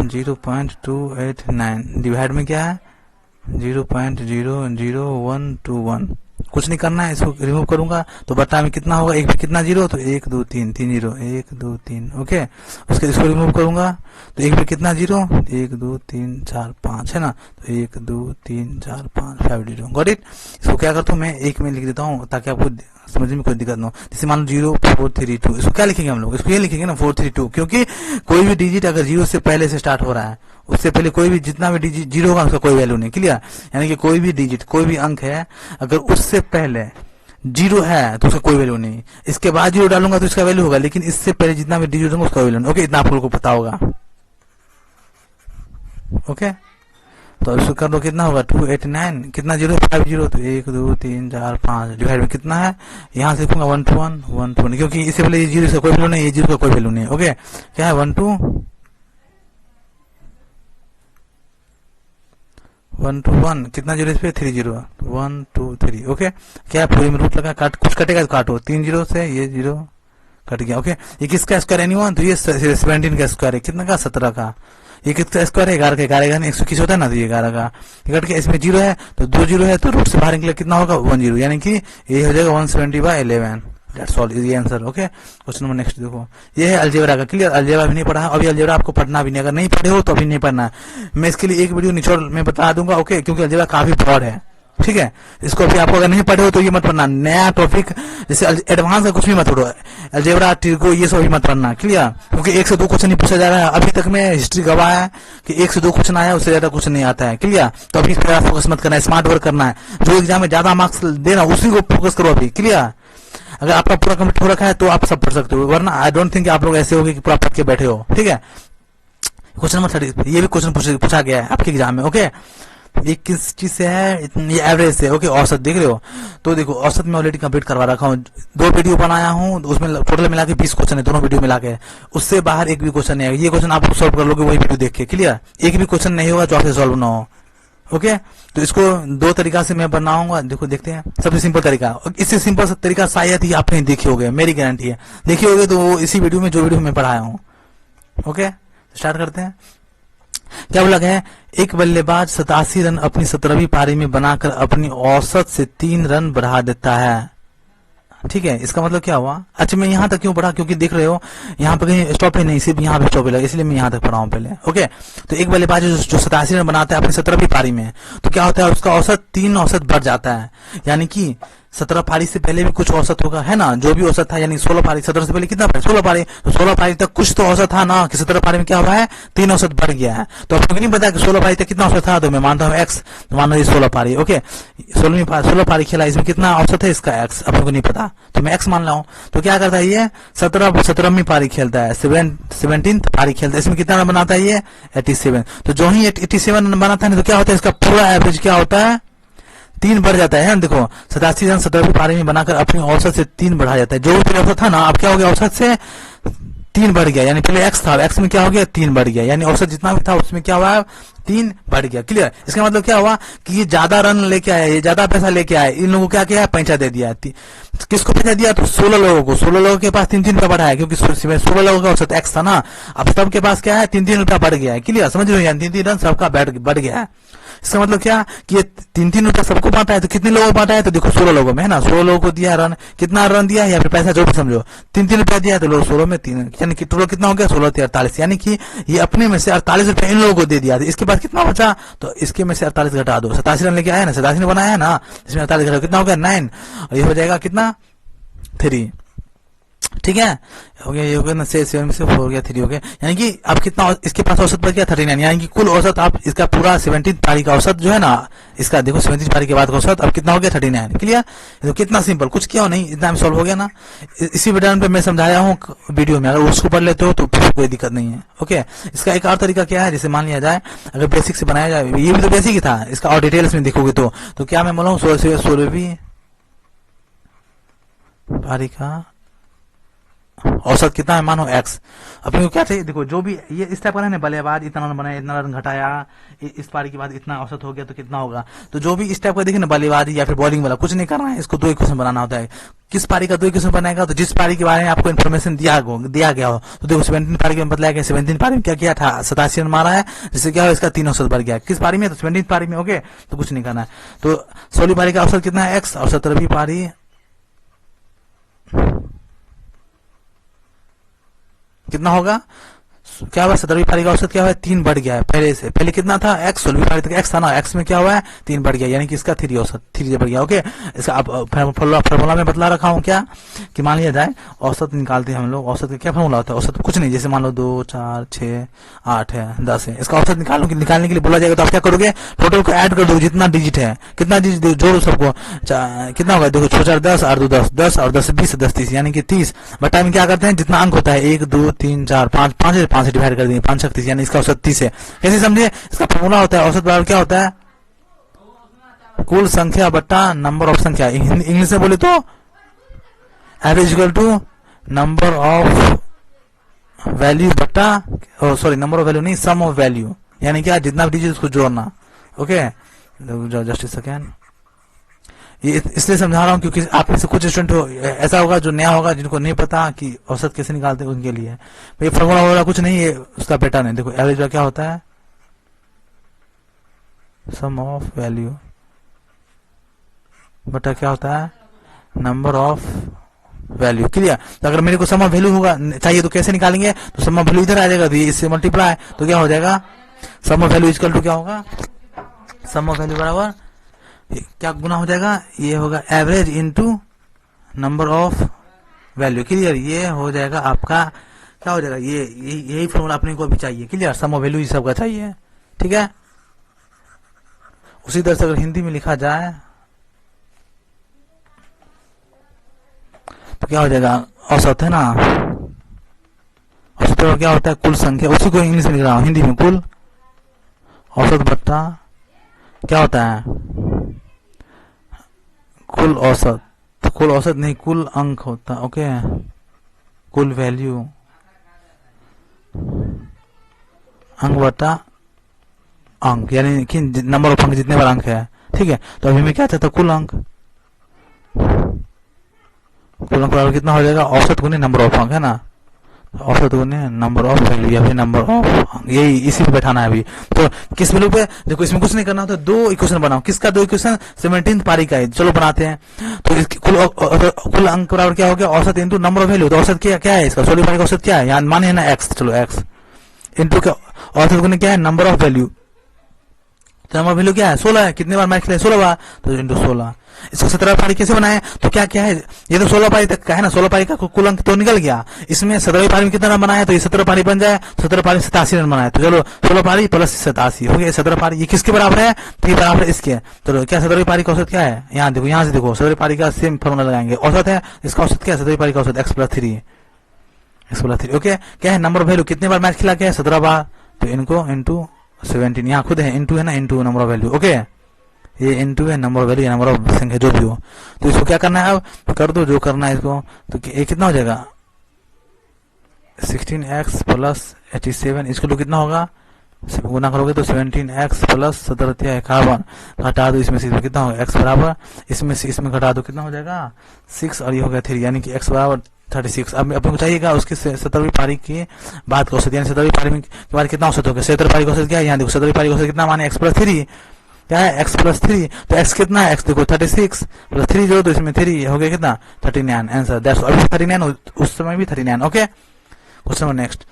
0.289 डिवाइड में क्या है 0.00121, कुछ नहीं करना है, इसको रिमूव करूंगा तो बट्टा में कितना होगा, एक भी कितना जीरो, तो 1 2 3 3 जीरो, 1 2 3। ओके, उसके इसको रिमूव करूंगा तो एक भी कितना जीरो, 1 2 3 4 5 है ना, तो 1 2 3 4 5 5 जीरो। Got it. इसको क्या करता हूँ मैं एक में लिख देता हूँ ताकि आपको समझने में कोई दिक्कत ना हो। जैसे मान लो 0 4 3 2, इसको क्या लिखेंगे हम लोग, इसको ये लिखेंगे ना 4 3 2, क्योंकि कोई भी डिजिट अगर जीरो से पहले से स्टार्ट हो रहा है, उससे पहले कोई भी जितना भी डिजिट जीरो होगा उसका कोई वैल्यू नहीं। क्लियर, यानी कि कोई भी डिजिट कोई भी अंक है अगर उससे पहले जीरो है तो उसका कोई वैल्यू नहीं, इसके बाद जीरो डालूंगा तो इसका वैल्यू होगा, लेकिन इससे पहले जितना भी डिजिट होगा उसका वैल्यू नहीं। ओके, इतना आप लोगों को पता होगा। ओके, तो इसको कर दो, कितना होगा 289, कितना जीरो 5 जीरो, तो 1 2 3 4 5 डिवाइड में कितना है, यहाँ से लिखूंगा 1 2 1 1 2 1, क्योंकि इससे पहले ये जीरो का कोई वैल्यू नहीं, ये जीरो का कोई वैल्यू नहीं। ओके, क्या है 1 2 1 2 1, कितना जीरो इस पे 3 जीरो, 1 2 3। ओके, क्या पूरी में रूट लगा, काट कुछ कटेगा तो काटो, 3 जीरो से ये जीरो कट गया। ओके, ये किसका स्क्वायर एनीवन, तो ये 17 का स्क्वायर है, कितना का 17 का, ये कितना स्क्वायर है 11 का, 11 का 121 होता है ना, तो ये 11 का कट के इसमें जीरो है तो 2 जीरो है, तो रूट से बाहर निकले कितना होगा 1 जीरो, यानी कि ये हो जाएगा 170/11। दैट्स ऑल, ये answer. Okay, question number next देखो, ये है अलजेब्रा का। क्लियर, अलजेब्रा भी नहीं पढ़ा है, अभी अलजेब्रा आपको पढ़ना भी नहीं, अगर नहीं पढ़े हो तो अभी नहीं पढ़ना है, मैं इसके लिए एक वीडियो निचोड़ में बता दूंगा। ओके, क्योंकि अलजेब्रा काफी ब्रॉड है, ठीक है, इसको भी आपको अगर नहीं पढ़े हो तो ये मत पढ़ना, नया टॉपिक जैसे एडवांस का कुछ भी मत पढ़ो, अलजेब्रा ट्रिगो ये सब भी मत पढ़ना। क्लियर, क्योंकि 1 से 2 क्वेश्चन नहीं पूछा जा रहा है, अभी तक में हिस्ट्री गवाह है कि 1 से 2 क्वेश्चन आया, उससे ज्यादा कुछ नहीं आता है। क्लियर, तो अभी इस पर फोकस मत करना है, स्मार्ट वर्क करना है, जो एग्जाम में ज्यादा मार्क्स देना उसी को फोकस करो अभी। क्लियर, अगर आपका पूरा कंप्लीट हो रखा है तो आप सब पढ़ सकते हो, वरना आई डोंट थिंक आप लोग ऐसे होगे कि पूरा पढ़ के बैठे हो। ठीक है, क्वेश्चन नंबर 30, ये भी क्वेश्चन पूछा गया है आपके एग्जाम में। ओके, ये किस चीज से है, ये एवरेज से। ओके, औसत देख रहे हो, तो देखो औसत में ऑलरेडी कंप्लीट करवा रखा हूँ, 2 वीडियो बनाया हूँ, उसमें टोटल मिला के 20 क्वेश्चन है, दोनों वीडियो मिला के, उससे बाहर एक भी क्वेश्चन नहीं आएगा। ये क्वेश्चन आप सॉल्व कर लोगे वही वीडियो देख के। क्लियर, एक भी क्वेश्चन नहीं होगा जो आपसे सॉल्व ना हो। ओके, तो इसको 2 तरीका से मैं बनाऊंगा, देखो देखते हैं। सबसे सिंपल तरीका, इससे सिंपल तरीका शायद ही आपने देखी होगे, मेरी गारंटी है देखी होगे, तो वो इसी वीडियो में जो वीडियो में पढ़ाया हूँ। ओके, स्टार्ट करते हैं। क्या बोला गया है, एक बल्लेबाज 87 रन अपनी 17वीं पारी में बनाकर अपनी औसत से 3 रन बढ़ा देता है। ठीक है, इसका मतलब क्या हुआ। अच्छा, मैं यहाँ तक क्यों पढ़ा, क्योंकि देख रहे हो यहाँ पे कहीं स्टॉप ही नहीं, सिर्फ यहाँ पे स्टॉप लगा, इसलिए मैं यहाँ तक पढ़ा हूँ पहले। ओके, तो एक बल्लेबाज जो 87 रन बनाता है अपनी 17वीं पारी में, तो क्या होता है उसका औसत 3 औसत बढ़ जाता है, यानी कि 17 पारी से पहले भी कुछ औसत होगा, है ना, जो भी औसत था, यानी 16 पारी, 17 से पहले कितना पारी, 16 पारी, तो 16 पारी तक कुछ तो औसत था ना, कि 17 पारी में क्या हुआ है 3 औसत बढ़ गया है। तो आपको नहीं पता कि 16 पारी तक कितना औसत था, तो मैं मानता हूँ x, तो मान लो ये 16 पारी। ओके, 16 पारी खेला, इसमें कितना औसत है इसका x, आप लोगों को नहीं पता, तो मैं x मान रहा हूँ। तो क्या करता है ये 17वीं पारी खेलता है, 17th पारी खेलता है, इसमें कितना रन बनाता है ये 87। तो जो ही 87 रन बनाता है तो क्या होता है, इसका पूरा एवरेज क्या होता है 3 बढ़ जाता है ना। देखो 87 रन 17वीं पारी में बनाकर अपनी औसत से 3 बढ़ा जाता है, जो भी औसत था ना, अब क्या हो गया औसत से 3 बढ़ गया, यानी पहले x था, x में क्या हो गया 3 बढ़ गया, यानी औसत जितना भी था उसमें क्या हुआ 3 बढ़ गया। क्लियर, इसका मतलब क्या हुआ कि ये ज्यादा रन लेके आए, ये ज्यादा पैसा लेके आए, इन लोगों को क्या किया पैसा दे दिया। किसको पैसा दिया, तो 16 लोगों को, 16 लोगों के पास 3-3 रुपया बढ़ा है, क्योंकि 16 लोगों का औसत x था ना, अब सबके पास क्या है 3-3 रुपया बढ़ गया है। क्लियर, समझ रहे हो, यानी 3-3 रन सबका बढ़ गया है। इसका मतलब क्या कि ये 3-3 रुपया सबको बांटा है, तो कितने लोगों को बांटा है, तो देखो 16 लोगों में, है ना, 16 लोगों को दिया रन, कितना रन दिया या फिर पैसा जो भी समझो, 3-3 रुपया दिया, तो लोग 16 में 3, यानी कि टोटल कितना हो गया 16-48, यानी कि ये अपने में से 48 रुपया इन लोगों को दे दिया। इसके बाद कितना बचा, तो इसके में से 48 घटा दो, 87 रन लेके आया ना, 87 ने बनाया है ना, इसमें 48 घटा कितना हो गया 9, और ये हो जाएगा कितना 3। ठीक है, हो गया, ये हो गया ना, 7 में से 4 हो गया, 3 हो गया, यानी कि अब कितना इसके पास औसत बच गया 39, यानी कि कुल औसत आप इसका पूरा 17 पारी का औसत जो है ना, इसका देखो 17 पारी के बाद का औसत अब कितना हो गया 39। क्लियर, तो कितना सिंपल, कुछ किया हो नहीं, इतना सॉल्व हो गया ना। इसी वीडियो पे मैं समझाया हूँ वीडियो में, अगर उसको पढ़ लेते हो तो कोई दिक्कत नहीं है। ओके, इसका एक और तरीका क्या है, जैसे मान लिया जाए अगर बेसिक से बनाया जाए, ये भी तो बेसिक ही था, इसका और डिटेल्स में देखोगे तो क्या मैं बोला हूँ 16वीं पारी का औसत कितना है, मानो x। अपने को क्या चाहिए, देखो जो भी ये इस टाइप का है, बल्लेबाज इतना रन बनाया, इतना रन घटाया, इस पारी के बाद इतना औसत हो गया तो कितना होगा, तो जो भी इस टाइप का देखे ना, बल्लेबाजी या फिर बॉलिंग वाला, कुछ नहीं करना है, इसको 2 इक्वेशन बनाना होता है। किस पारी का 2 इक्वेशन बनाएगा, तो जिस पारी के बारे में आपको इन्फॉर्मेशन दिया गया हो, तो देखो 17 पारी में बतलाया गया, 17 पारी में क्या किया था, 87 रन मारा है, जिससे क्या हो, इसका 3 औसत बढ़ गया। किस पारी में, तो 17 पारी में। ओके, तो कुछ नहीं करना है, तो 16वीं पारी का औसत कितना है x, और 17वीं पारी कितना होगा, क्या हुआ, 17वीं पारी का औसत क्या हुआ, 3 बढ़ गया है पहले से। पहले कितना था x, 16वीं पारी तक x था ना, x में क्या हुआ है 3 बढ़ गया, यानी कि इसका 3 औसत 3 बढ़ गया। ओके, इसका अब फॉर्मूला में बतला रखा हूं क्या, कि मान लिया जाए औसत निकालते हैं हम लोग, औसत का क्या फॉर्मूला होता है, औसत कुछ नहीं, जैसे मान लो 2 4 6 8 है 10 है, इसका औसत निकालने के लिए बोला जाएगा, तो आप क्या करोगे, टोटल को ऐड कर दो, जितना डिजिट है, कितना डिजिट जोड़ो सबको, कितना होगा, देखो 4 4 10 और 2 10 10 और 10 20 10 30, यानी कि 30। बट टाइम क्या करते हैं, जितना अंक होता है 1 2 3 4 5 5 से डिवाइड कर देंगे, 5 30, यानी इसका औसत 30 है। कैसे समझे, इसका फॉर्मूला होता है औसत बराबर क्या होता है, कुल संख्या बट्टा नंबर ऑफ संख्या, इंग्लिश में बोले तो average equal to number of value बट्टा, सॉरी नंबर ऑफ वैल्यू नहीं, सम ऑफ वैल्यू, यानी क्या, जितना भी डिजिट उसको जोड़ना। ओके, जस्ट सेकेंड, ये इसलिए समझा रहा हूँ क्योंकि आप में से कुछ स्टूडेंट ऐसा होगा जो नया होगा, जिनको नहीं पता कि औसत कैसे निकालते हैं, उनके लिए ये फॉर्मूला वगैरह कुछ नहीं, ये उसका पैटर्न है। देखो एवरेज क्या होता है, सम ऑफ वैल्यू बटा क्या होता है, नंबर ऑफ वैल्यू। क्लियर, तो अगर मेरे को सम ऑफ वैल्यू होगा चाहिए तो कैसे निकालेंगे, तो सम ऑफ वैल्यू इधर आ जाएगा, तो इससे मल्टीप्लाई, तो क्या हो जाएगा, सम ऑफ वैल्यू इक्वल टू क्या होगा, सम ऑफ वैल्यू बराबर क्या गुना हो जाएगा, ये होगा average into number of value. Clear, ये हो जाएगा आपका, क्या हो जाएगा, ये यही फॉर्मूला अपने को भी चाहिए। क्लियर, सम ऑफ वैल्यू ये सब का चाहिए। ठीक है, उसी तरह से अगर हिंदी में लिखा जाए तो क्या हो जाएगा, औसत है ना, औसत क्या होता है, कुल संख्या, उसी को इंग्लिश में लिख रहा हूं, हिंदी में कुल औसत बट्टा क्या होता है, कुल औसत, तो कुल औसत नहीं, कुल अंक होता। ओके, कुल वैल्यू अंक बटा अंक, यानी कि नंबर ऑफ अंक, जितने बार अंक है। ठीक है, तो अभी मैं क्या चाहता हूं, कुल अंक बराबर कितना हो जाएगा, औसत गुने नंबर ऑफ अंक, है ना, औसत गुने नंबर ऑफ वैल्यू या फिर नंबर ऑफ, यही इसी पे बैठाना है अभी। तो किस वैल्यू पे, देखो इसमें कुछ नहीं करना होता, 2 इक्वेशन बनाओ। किसका 2 इक्वेशन, 17 पारी का है, चलो बनाते हैं। तो इसकी कुल अंक बराबर क्या हो गया, औसत इंटू नंबर ऑफ वैल्यू, तो औसत क्या है इसका, 16 पारी का औसत क्या है, यहाँ माने है ना x, चलो x इंटू क्या, औसत गुने क्या है, नंबर ऑफ वैल्यू, तो नंबर वैल्यू क्या है 16 है, कितने बार मैच खेले 16 बार, तो इंटू 16। इसको 17 पारी कैसे बनाए, तो क्या क्या है, ये तो 16 पारी तक का है ना, 16 पारी का कुल अंक तो निकल गया, इसमें 17वीं पारी में कितना रन बनाया, तो ये 17 पारी बन जाए, 17 पारी 87 रन बनाए, तो चलो 16 पारी प्लस 87 हो गया 17 पारी, ये किसके बराबर है, तो ये बराबर है इसके। तो क्या 17वीं पारी का औसत क्या है, यहाँ देखो, यहाँ से देखो 17वीं पारी का सेम फॉर्मूला लगाएंगे, औसत है, इसका औसत क्या है, 17वीं पारी का औसत x + 3। ओके, क्या है, नंबर ऑफ वैल्यू, कितने बार मैच खिला के 17 बार, तो इनको इंटू 17, यहाँ खुद है इंटू है ना, into number of value. Okay, ये इंटू है नंबर ऑफ वैल्यू या नंबर ऑफ संख्या जो भी हो, तो इसको क्या करना है, अब कर दो जो करना है इसको, तो ये कितना हो जाएगा 16x + 87, इसको तो कितना होगा, गुना करोगे तो 17x + 17 51, घटा दो इसमें से कितना होगा, x बराबर, इसमें से इसमें घटा दो कितना हो जाएगा 6, और ये हो गया 3, यानी कि x बराबर 36। अब अपने को चाहिएगा उसके 17वीं पारी की बात का औसत, यानी 17वीं पारी में के बाद कितना औसत होगा, 17 पारी का औसत क्या है, यहाँ देखो 17वीं पारी का औसत कितना माने, x + 3, क्या है x + 3, तो x कितना है, x देखो 36 + 3 जो, तो इसमें 3 हो गया कितना 39, आंसर दैट्स अभी 39, उस समय भी 39। ओके, क्वेश्चन नेक्स्ट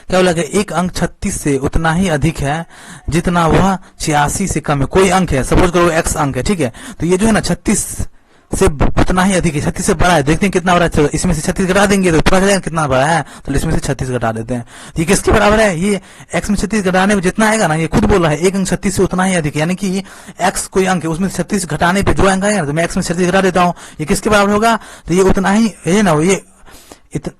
क्या बोला, एक अंक 36 से उतना ही अधिक है जितना वह 86 से कम है। कोई अंक है, सपोज करो x अंक है, ठीक है, तो ये जो है ना 36 से उतना ही अधिक है, 36 से बड़ा है। देखते हैं कितना बड़ा है, इसमें से 36 घटा देंगे तो पता चलेगा कितना बड़ा है, तो इसमें से 36 घटा देते हैं। ये किसके बराबर है? ये x में 36 घटाने में जितना आएगा ना, ये खुद बोल रहा है एक अंक 36 से उतना ही अधिक है, यानी कि x कोई अंक है, उसमें 36 घटाने पे जो अंक आएगा तो मैं x में 36 घटा देता हूँ, ये किसके बराबर होगा? तो ये उतना ही है ना, ये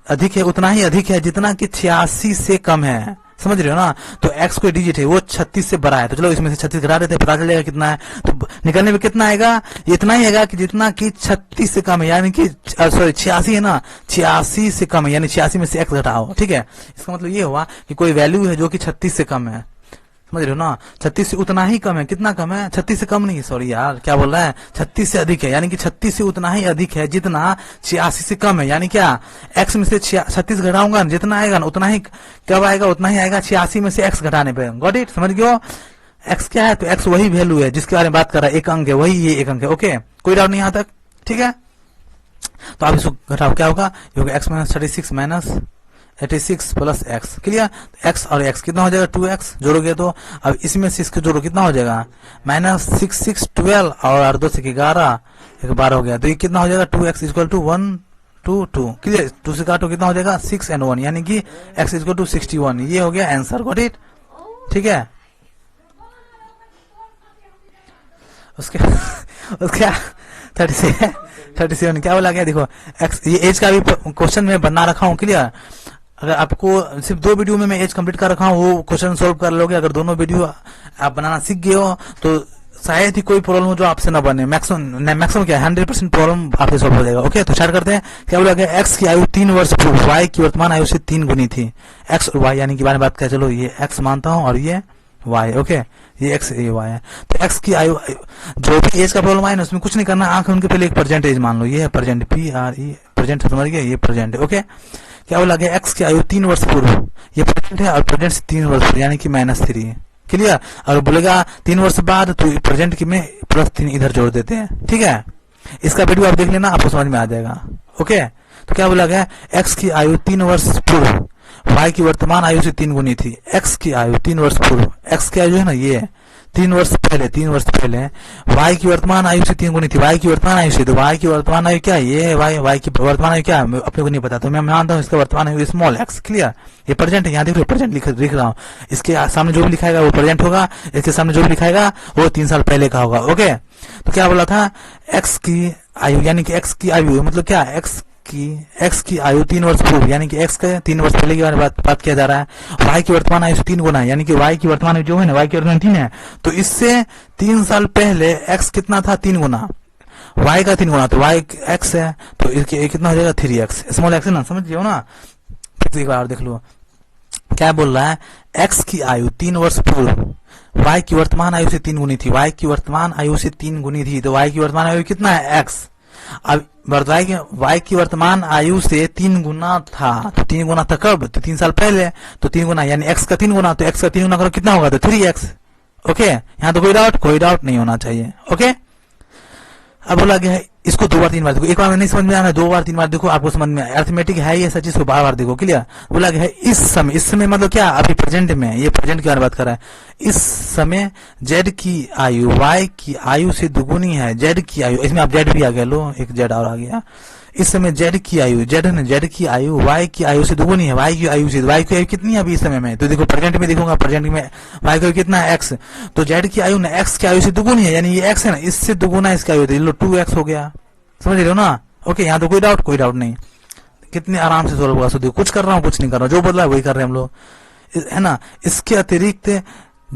अधिक है, उतना ही अधिक है जितना कि 86 से कम है। समझ रहे हो ना? तो x कोई डिजिट है, वो 36 से बड़ा है, तो चलो इसमें से 36 घटा देते हैं, पता चलेगा कितना है। तो निकलने में कितना आएगा? ये इतना ही आएगा कि जितना कि 36 से कम है, यानी कि सॉरी 86 है ना, 86 से कम है, यानी 86 में से x घटाओ। ठीक है, इसका मतलब ये हुआ कि कोई वैल्यू है जो कि 36 से कम है। समझ रहे हो ना? 36 से उतना ही कम है। कितना कम है? 36 से कम नहीं, सॉरी यार क्या बोल रहा है, 36 से अधिक है, यानी कि 36 से उतना ही अधिक है जितना 86 से कम है। यानी क्या, x में से 36 घटाऊंगा, जितना आएगा ना उतना ही कब आएगा? उतना ही आएगा 86 में से x घटाने पे। Got it? समझ गए? x क्या है? तो x वही वैल्यू है जिसके बारे में बात कर रहा है, एक अंक है, वही ये एक अंक है। ओके, कोई डाउट नहीं यहाँ तक? ठीक है, तो आप इसको घटाओ, क्या होगा? x minus 36 minus 86 plus x. Clear? x और x कितना हो जाएगा? 2x जोड़ोगे तो अब इसमें से इसको जोड़ो, कितना हो जाएगा? माइनस 6 6 12 और 2 से 11 12 हो गया, तो ये कितना हो जाएगा? 2x equal to 1 2 2। क्लियर? 2 से काटो कितना हो जाएगा? 6 and 1, यानी कि x इक्वल टू 61। ये हो गया आंसर। Got it? ठीक है, उसके 37 क्या बोला गया? देखो x, ये एज का भी क्वेश्चन में बना रखा हूँ। क्लियर? अगर आपको सिर्फ 2 वीडियो में मैं एज कंप्लीट कर रखा हूँ, वो क्वेश्चन सोल्व कर लोगे। अगर दोनों वीडियो आप बनाना सीख गए हो तो शायद ही कोई प्रॉब्लम हो जो आपसे ना बने। मैक्सिमम क्या है, 100% प्रॉब्लम आपसे सॉल्व हो जाएगा। ओके, तो स्टार्ट करते हैं। क्या बोला गया? एक्स की आयु 3 वर्ष पूर्व वाई की वर्तमान आयु से 3 गुनी थी। एक्स और वाई यानी कि बारे में बात करें, चलो ये एक्स मानता हूँ और ये वाई। ओके, ये एक्स ये वाई है। तो एक्स की आयु, जो भी एज का प्रॉब्लम आए ना उसमें कुछ नहीं करना, आंख उनके पहले एक प्रेजेंट एज मान लो, ये है प्रेजेंट, PRE प्रेजेंट, समझ गए? ये प्रेजेंट है। ओके, क्या बोला गया? एक्स की आयु 3 वर्ष पूर्व, ये प्रेजेंट है और प्रेजेंट से 3 वर्ष पूर्व यानी कि -3। क्लियर? और बोलेगा 3 वर्ष बाद, तो प्रेजेंट की में +3 इधर जोड़ देते हैं। ठीक है, इसका वीडियो आप देख लेना, आपको समझ में आ जाएगा। ओके, तो क्या बोला गया? एक्स की आयु 3 वर्ष पूर्व वाई की वर्तमान आयु से 3 गुनी थी। एक्स की आयु 3 वर्ष पूर्व, एक्स की आयु है ना ये 3 वर्ष पहले वाई की वर्तमान आयु से 3 गुनी थी। वाई की वर्तमान आयु से, तो वाई की वर्तमान आयु क्या है? ये वाई की वर्तमान आयु क्या है अपने को नहीं पता, तो मैं मानता हूँ इसका वर्तमान आयु स्मॉल एक्स। क्लियर? ये प्रेजेंट है, यहाँ देख लो प्रेजेंट लिख रहा हूँ, इसके सामने जो भी लिखाएगा वो प्रेजेंट होगा, इसके सामने जो भी लिखाएगा वो 3 साल पहले का होगा। ओके, तो क्या बोला था? एक्स की आयु यानी कि एक्स की आयु मतलब क्या? एक्स की आयु 3 वर्ष पूर्व यानी कि एक्स के 3 वर्ष पहले की बात किया जा रहा है। वाई की वर्तमान आयु से 3 गुना है, यानी कि वाई की वर्तमान आयु जो है ना, वाई की वर्तमान 3 है, तो इससे 3 साल पहले एक्स कितना था? 3 गुना, वाई का 3 गुना, तो वाई एक्स है, तो इसके कितना हो जाएगा? 3x, स्मॉल एक्स है ना, समझ हो ना? एक बार देख लो क्या बोल रहा है? एक्स की आयु 3 वर्ष पूर्व वाई की वर्तमान आयु से 3 गुनी थी। वाई की वर्तमान आयु से 3 गुनी थी, तो वाई की वर्तमान आयु कितना है? एक्स। अब वाई की वर्तमान आयु से 3 गुना था, तो 3 गुना था कब? तो 3 साल पहले, तो 3 गुना यानी एक्स का 3 गुना, तो एक्स का 3 गुना करो कितना होगा? तो 3x। ओके, यहाँ तो कोई डाउट नहीं होना चाहिए। ओके, अब बोला गया है इसको 2 बार 3 बार देखो, एक बार में नहीं समझ में आ रहा है, 2 बार 3 बार देखो, आपको समझ में। अरिथमेटिक है ये ऐसा चीज को बार बार देखो। क्लियर? बोला गया है इस समय मतलब क्या? अभी प्रेजेंट में, ये प्रेजेंट की बारे में बात कर रहा है। इस समय जेड की आयु वाई की आयु से दुगुनी है। जेड की आयु, इसमें आप जेड भी आ गया, लो एक जेड और आ गया। इस समय जेड की आयु, जेड की आयु वाई की आयु से दुगुनी है। वाई की आयु से, वाई की आयु कितनी है अभी इस समय में? तो देखो प्रेजेंट में देखूंगा, प्रेजेंट में वाई की आयु कितना है? एक्स। तो जेड की आयु ना एक्स की आयु से दुगुनी है, यानी ये एक्स है ना, इससे दुगुना इसकी आयु, लो 2x हो गया। समझ रहे हो ना? ओके, यहाँ तो कोई डाउट नहीं, कितने आराम से सोल्व होगा। सो देखो, कुछ कर रहा हूँ कुछ नहीं कर रहा हूँ, जो बोल रहा है वही कर रहे हैं हम लोग, है ना? इसके अतिरिक्त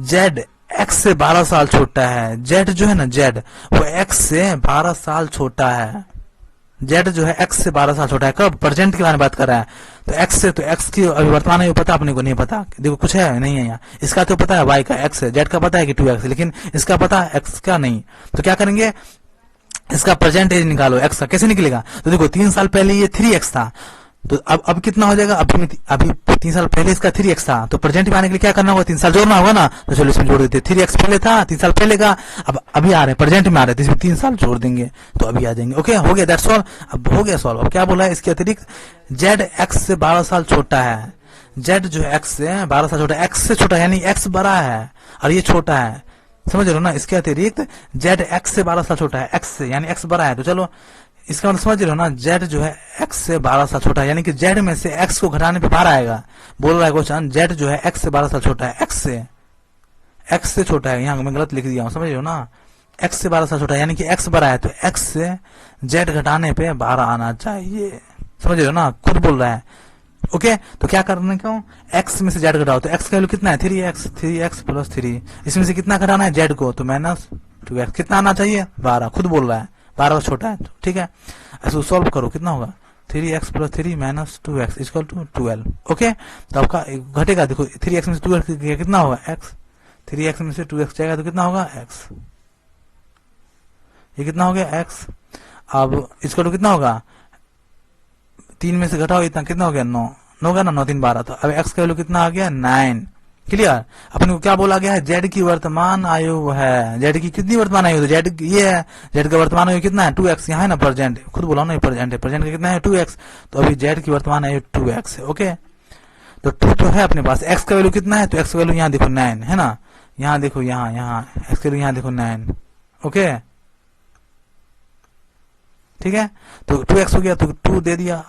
जेड एक्स से 12 साल छोटा है। जेड जो है ना, जेड वो एक्स से 12 साल छोटा है। जेड जो है एक्स से 12 साल छोटा है। कब? प्रेजेंट के बारे में बात कर रहा है, तो एक्स से, तो एक्स की वर्तमान आयु पता अपने को नहीं पता, देखो कुछ है नहीं है यहाँ। इसका तो पता है वाई का एक्स है, जेड का पता है कि 2x, लेकिन इसका पता है एक्स का नहीं। तो क्या करेंगे? इसका प्रेजेंट एज निकालो एक्स का, कैसे निकलेगा? तो देखो 3 साल पहले ये 3x था, तो अब कितना हो जाएगा? अभी 3 साल पहले इसका 3x था, तो प्रेजेंट में आने के लिए क्या करना होगा? 3 साल जोड़ना होगा ना, तो चलो इसमें जोड़ देते। 3x पहले था 3 साल पहले का, अब अभी आ रहे हैं प्रेजेंट में आ रहे हैं, तो इसमें 3 साल जोड़ देंगे तो अभी आ जाएंगे। ओके, हो गया, दैट्स ऑल। अब हो गया सॉल्व। अब क्या बोला है? इसके अतिरिक्त जेड एक्स से 12 साल छोटा है। जेड जो है एक्स से 12 साल छोटा है, एक्स से छोटा यानी एक्स बड़ा है और ये छोटा है। समझ रहे हो ना। इसके अतिरिक्त जेड एक्स से 12 साल छोटा है, एक्स से, यानी एक्स बड़ा है, तो चलो इसका मतलब समझ रहे हो ना, जेड जो है एक्स से 12 साल छोटा है, यानी कि जेड में से एक्स को घटाने पे 12 आएगा। बोल रहा है क्वेश्चन, जेड जो है एक्स से 12 साल छोटा है, एक्स से छोटा है, यहाँ मैं गलत लिख दिया हूँ, समझ रहे हो ना, एक्स से 12 साल छोटा है, यानी कि एक्स बड़ा है, तो एक्स से जेड घटाने पे 12 आना चाहिए, समझ रहे हो ना, खुद बोल रहा है। ओके, तो क्या करना, क्यों, एक्स में से जेड घटाओ, तो एक्स का वैल्यू कितना है, 3x प्लस 3, इसमें से कितना घटाना है, जेड को, तो -2x, कितना आना चाहिए, 12, खुद बोल रहा है, 12 छोटा है, ठीक है। ऐसे सॉल्व करो, कितना होगा, 3x plus 3 -2x equal to 12। Okay, तो आपका घटेगा, देखो 3x में से 2x कितना होगा, x, 3x में से 2x जाएगा तो कितना होगा, x, ये कितना हो गया, x। अब इसका तो कितना होगा, 3 में से घटाओ इतना, कितना हो गया, 9 होगा ना, 9 3 12, तो अब x का वैल्यू कितना आ गया, 9। क्लियर, अपन को क्या बोला गया है, जेड की वर्तमान आयु है, जेड की कितनी वर्तमान आयु, तो जेड ये है, जेड का वर्तमान आयु कितना है, 2x, यहाँ है ना प्रेजेंट, खुद बोला ना प्रेजेंट है, प्रेजेंट का कितना है, 2x, तो अभी जेड की वर्तमान आयु 2x है। ओके, तो 2 तो है अपने पास, x का वैल्यू कितना है, तो x का वैल्यू यहाँ देखो 9 है ना, यहाँ देखो, यहाँ x का वैल्यू यहाँ देखो 9। ओके, ठीक है, तो 2x हो गया, तो 2 दे दिया,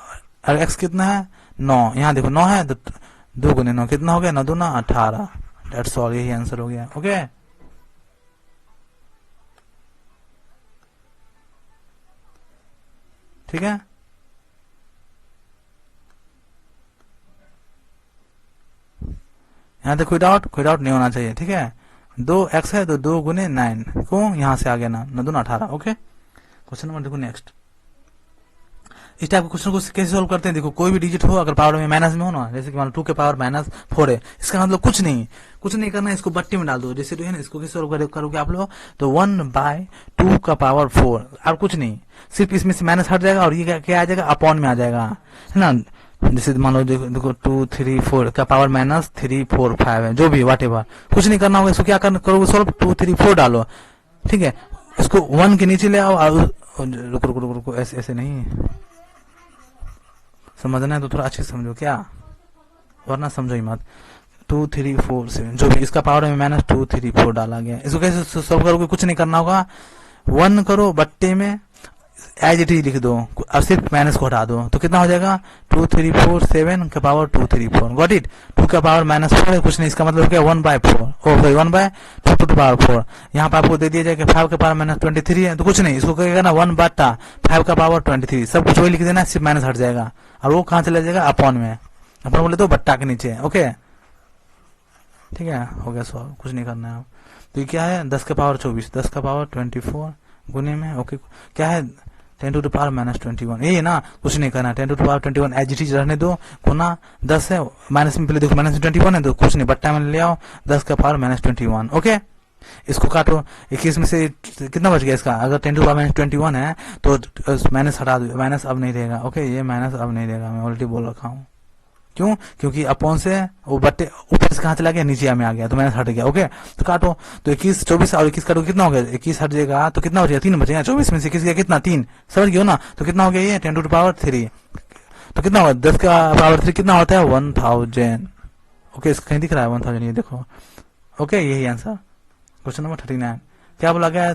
और x कितना है, 9, यहाँ देखो 9 है, तो 2 गुने 9 कितना हो गया, 9 दूना 18, डेट्स ऑल, यही आंसर हो गया। ओके, ठीक है, यहाँ तक कोई डाउट नहीं होना चाहिए, ठीक है। 2x है तो 2 गुने 9, क्यों, यहाँ से आ गया ना, 9 दूना 18। ओके, क्वेश्चन नंबर देखो नेक्स्ट। इस टाइप के क्वेश्चन को कैसे सोल्व करते हैं, देखो कोई भी डिजिट हो अगर पावर में माइनस में हो ना, जैसे कि मान लो 2 के पावर -4 है, इसका मतलब कुछ नहीं करना है, इसको बट्टे में डाल दो, जैसे है ना, इसको कैसे सोल्व करोगे आप लोग, तो 1/2 का पावर 4, और कुछ नहीं, सिर्फ इसमें से माइनस हट जाएगा और ये क्या आ जाएगा, अपॉन में आ जाएगा, है ना। जैसे मान लो देखो 2 3 4 का पावर -3 4 5 है, जो भी वाट एवर, कुछ नहीं करना होगा, इसको क्या करोगे सोल्व, 2 3 4 डालो, ठीक है, इसको 1 के नीचे ले आओ, और रुको, ऐसे नहीं समझना है, तो थोड़ा अच्छे से समझो क्या, वरना समझो ही मत। 2 3 4 7 जो भी, इसका पावर में -2 3 4 डाला गया, इसको कैसे सोल्व करोगे, कुछ नहीं करना होगा, 1 करो बट्टे में, एज इट इज लिख दो, अब सिर्फ माइनस को हटा दो, तो कितना हो जाएगा, 2 3 4 7 का पावर 2 3 4, गॉट इट, 2 का पावर -4 है, कुछ नहीं, इसका मतलब क्या, 1/4, ओ सॉरी 1/2 टू पावर 4, यहाँ पर आपको दे दिया जाएगा 5 का पावर -23 है, तो कुछ नहीं, इसको कहेगा ना 1/5 का पावर 23, सब कुछ वही लिख देना, सिर्फ माइनस हट जाएगा, और वो कहाँ चला जाएगा, अपॉन में, अपन बोले तो बट्टा के नीचे। ओके, ठीक है, हो गया सॉल्व, कुछ नहीं करना है। तो ये क्या है, 10 का पावर 24, 10 का पावर 24 गुने में, ओके, क्या है, 10 टू द पावर -21, ये ना, कुछ नहीं करना, 10 to the power 21 as it is रहने दो, गुना 10 है, माइनस में पहले देखो -21 है, तो कुछ नहीं, बट्टा में ले आओ, 10 का पावर -21। ओके, इसको काटो, 21 में से कितना बच गया इसका, अगर 10 टू द पावर -21 है, तो माइनस हटा दो, माइनस अब नहीं रहेगा। ओके, ये माइनस अब नहीं रहेगा, मैं ऑलरेडी बोल रखा हूँ, क्यों, क्योंकि अपॉन से वो बट्टे ऊपर से कहाँ चला गया, नीचे में आ गया, तो माइनस हट गया। ओके, तो काटो, तो 21 24 और 21 काटो, कितना हो गया, 21 हट जाएगा, तो कितना बचेगा, 3 बचेगा, 24 में से 21 गया कितना, 3, समझ गए हो ना, तो कितना हो गया ये, 10 टू द पावर 3, तो कितना होगा, 10 का पावर 3 कितना होता है, 1000। ओके, इसका कहीं दिख रहा है 1000, ये देखो। ओके, यही आंसर, क्वेश्चन नंबर 39। क्या बोला गया,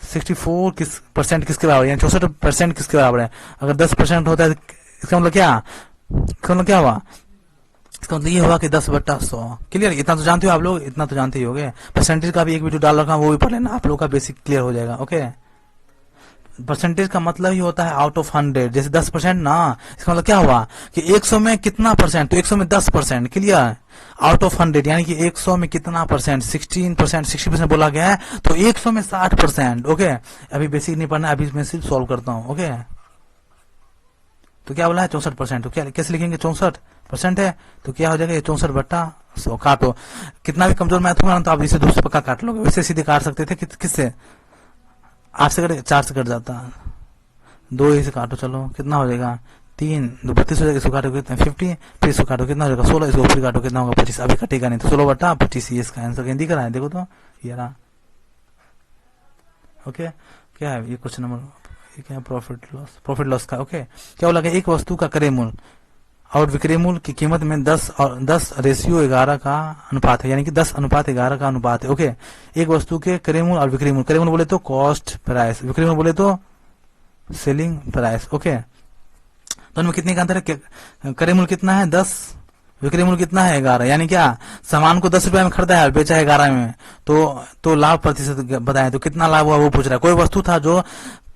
64 % किसके बराबर है, 64% किसके बराबर है, अगर 10% होता है, इसका मतलब क्या, इसका मतलब क्या हुआ, इसका मतलब ये हुआ कि 10/100। क्लियर, इतना तो जानते हो आप लोग, इतना तो जानते ही होगे, परसेंटेज का भी एक वीडियो डाल रखा है, वो भी पढ़ लेना, आप लोग का बेसिक क्लियर हो जाएगा। ओके, परसेंटेज का मतलब ही होता है आउट ऑफ 100, जैसे 10% ना, इसका मतलब क्या हुआ कि 100 में कितना परसेंट, तो 100 में 10%, क्लियर, आउट ऑफ 100 यानी कि 100 में कितना परसेंट, 16%, 60% बोला गया है, तो 100 में 60%। ओके, अभी बेसिक नहीं पढ़ना, अभी मैं सिर्फ सॉल्व करता हूँ। ओके, तो क्या बोला है, 64%, तो क्या कैसे लिखेंगे, 64% है, तो क्या हो जाएगा, 64/100, काटो, कितना भी कमजोर मैथ होगा ना, तो आप इसे 2 से पक्का काट लोगे, वैसे सीधे काट सकते थे, किससे, 8 से कट, 4 से कट जाता, 2 ही से काटो, चलो कितना हो जाएगा, 3 2 32 हो जाएगा, इसको काटो कितना 50, फिर इसको काटो कितना हो जाएगा 16, इसको फिर काटो कितना होगा 25, अभी कटेगा नहीं, तो 16/25 ये इसका आंसर कहीं दिख रहा है, देखो तो ये रहा। ओके, क्या है ये क्वेश्चन नंबर, ये क्या है, प्रॉफिट लॉस का। ओके, क्या बोला, एक वस्तु का क्रय मूल्य और विक्रय मूल्य की कीमत में 10:11 का अनुपात है, यानी कि 10:11 का अनुपात है। ओके, एक वस्तु के क्रय मूल्य और विक्रय मूल्य, क्रय मूल्य बोले तो कॉस्ट प्राइस, विक्रय मूल्य बोले तो सेलिंग प्राइस। ओके, दोनों में कितने का अंतर है? क्रय मूल्य कितना है 10, विक्रय मूल्य कितना है 11, यानी क्या सामान को 10 रुपए में खरीदा है और बेचा है 11 में, तो लाभ प्रतिशत बताएं तो कितना लाभ हुआ वो पूछ रहा है। कोई वस्तु था जो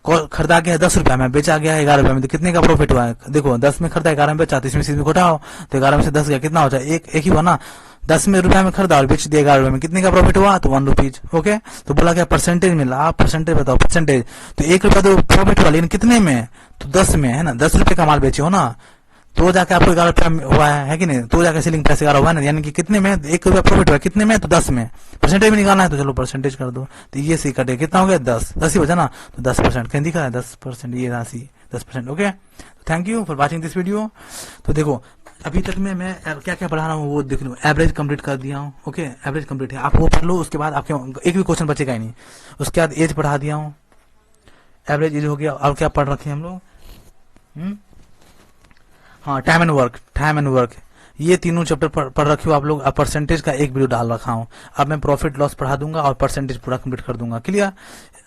खरीदा गया है 10 रुपए में, बेचा गया है 11 रुपए में, तो कितने का प्रॉफिट हुआ है? देखो 10 में खरीदा 11 में बेचा, तो इसमें सीधे घटाओ, तो 11 में से 10 गया, कितना हो जाए? एक ही हुआ ना। 10 में रुपए में खरीदा और बेच दिया 11 रुपए में, कितने का प्रॉफिट हुआ? तो 1 रुपीज। ओके, तो बोला क्या परसेंटेज में, आप परसेंटेज बताओ, परसेंटेज। तो 1 रुपया तो प्रॉफिट हुआ, लेकिन कितने में? तो 10 में, है ना। 10 रुपए का माल बेचे हो ना, तो जाके आपको 11 रुपया हुआ है कि नहीं? तो जाके सेलिंग प्राइस 11 हुआ ना, यानी कि कितने में? 1 रुपया प्रॉफिट हुआ, कितने में? तो 10 में। परसेंटेज में निकालना है तो चलो परसेंटेज कर दो, तो ये सी कटे, कितना हो गया? 10 ही बचा ना, तो 10%। कहीं दिखा है 10%, ये राशि 10%। Okay, thank you for watching this video. तो देखो अभी तक में मैं क्या क्या पढ़ा रहा हूँ वो देख लो। एवरेज कंप्लीट कर दिया हूँ। ओके, एवरेज कंप्लीट है, आप वो पढ़ लो, उसके बाद आपके एक भी क्वेश्चन बचेगा ही नहीं। उसके बाद एज पढ़ा दिया हूँ, एवरेज एज हो गया। और क्या पढ़ रखे हम लोग? हाँ, टाइम एंड वर्क, ये तीनों चैप्टर पढ़ रखे हो आप लोग। अब परसेंटेज का एक वीडियो डाल रखा हूँ। अब मैं प्रॉफिट लॉस पढ़ा दूंगा और परसेंटेज पूरा कंप्लीट कर दूंगा। क्लियर?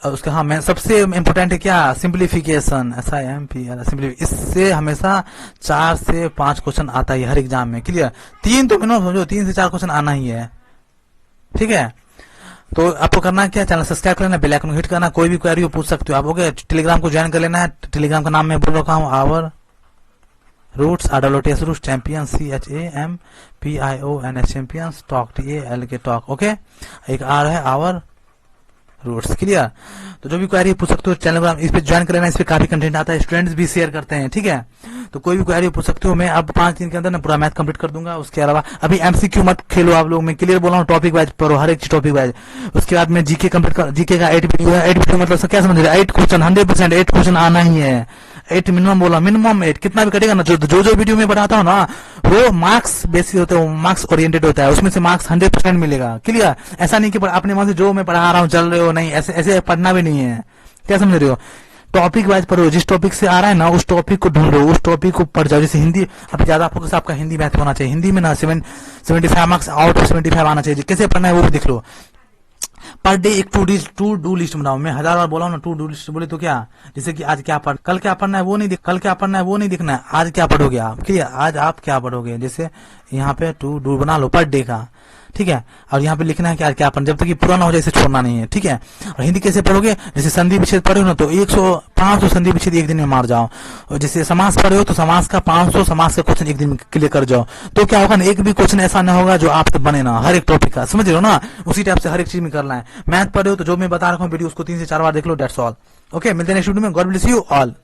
उसका हाँ, मैं सबसे इंपोर्टेंट है क्या? सिंप्लीफिकेशन, SIMPL, इससे हमेशा 4 से 5 क्वेश्चन आता है हर एग्जाम में। क्लियर? 3 तो मिनिमम समझो, 3 से 4 क्वेश्चन आना ही है। ठीक है, तो आपको करना है क्या? चैनल सब्सक्राइब करना, बेल आइकन को हिट करना, कोई भी क्वेरी हो पूछ सकते हो आप। ओके, टेलीग्राम को ज्वाइन कर लेना है। टेलीग्राम का नाम मैं बोल रखा हूँ, our roots, ROOTS roots champions, CHAMPIONS champions, talk TAL के टॉक। ओके, एक आर है आवर रूट्स। क्लियर? तो जो भी क्वेरी पूछ सकते हो चैनल को इस पे ज्वाइन कर लेना, इस पे काफी कंटेंट आता है, स्टूडेंट्स भी शेयर करते हैं। ठीक है, तो कोई भी क्वेरी पूछ सकते हो। मैं अब 5 दिन के अंदर ना पूरा मैथ कंप्लीट कर दूंगा। उसके अलावा अभी MCQ मत खेलो आप लोग, मैं क्लियर बोला हूँ, टॉपिक वाइज पढ़ो, हर एक चीज टॉपिक वाइज। उसके बाद में जीके कंप्लीट कर, जीके का 8 वीडियो है। 8 वीडियो मतलब क्या समझ रहे? 8 क्वेश्चन, 100% 8 क्वेश्चन आना ही है। 8 मिनिमम बोला, मिनिमम 8, कितना भी कटेगा ना। जो वीडियो में बनाता हूँ ना वो मार्क्स बेसिस होता है, मार्क्स ओरिएंटेड होता है, उसमें से मार्क्स 100% मिलेगा। क्लियर? ऐसा नहीं कि अपने मन से जो मैं पढ़ा रहा हूँ चल रहे हो, नहीं, ऐसे पढ़ना भी नहीं है। क्या समझ रहे हो? टॉपिक वाइज पढ़ो, जिस टॉपिक से आ रहा है ना उस टॉपिक को ढूंढो, उस टॉपिक को पढ़ जाओ। जैसे हिंदी, अब ज्यादा फोकस आपका हिंदी मैथ होना चाहिए। हिंदी में ना 75 मार्क्स आउट ऑफ 75 आना चाहिए। कैसे पढ़ना है वो भी देख लो। पर डे एक टू डू लिस्ट बनाओ। मैं 1000 बार बोला हूं ना, टू डू लिस्ट बोले तो क्या, जैसे कि आज क्या पढ़, कल क्या पढ़ना है वो नहीं, कल क्या पढ़ना है वो नहीं दिखना है, आज क्या पढ़ोगे आप। क्लियर? आज आप क्या पढ़ोगे, जैसे यहाँ पे टू डू बना लो पर डे का। ठीक है, और यहाँ पे लिखना है कि आज क्या पढ़ना, जब तक कि पूरा ना हो जाए इसे छोड़ना नहीं है। ठीक है, और हिंदी कैसे पढ़ोगे? जैसे संधि विच्छेद पढ़े हो ना तो 500 संधि विच्छेद एक दिन में मार जाओ। और जैसे समास पढ़े हो तो समास का 500 समास का क्वेश्चन एक दिन में क्लियर कर जाओ। तो क्या होगा ना, एक भी क्वेश्चन ऐसा ना होगा जो आपसे बने ना, हर एक टॉपिक का। समझ रहे हो ना? उसी टाइप से हर एक चीज में करना है। मैथ पढ़े हो तो जो मैं बता रखा हूँ वीडियो उसको 3 से 4 बार देख लो, डेट्स ऑल। ओके, मिलते हैं नेक्स्ट वीडियो में। God bless you all.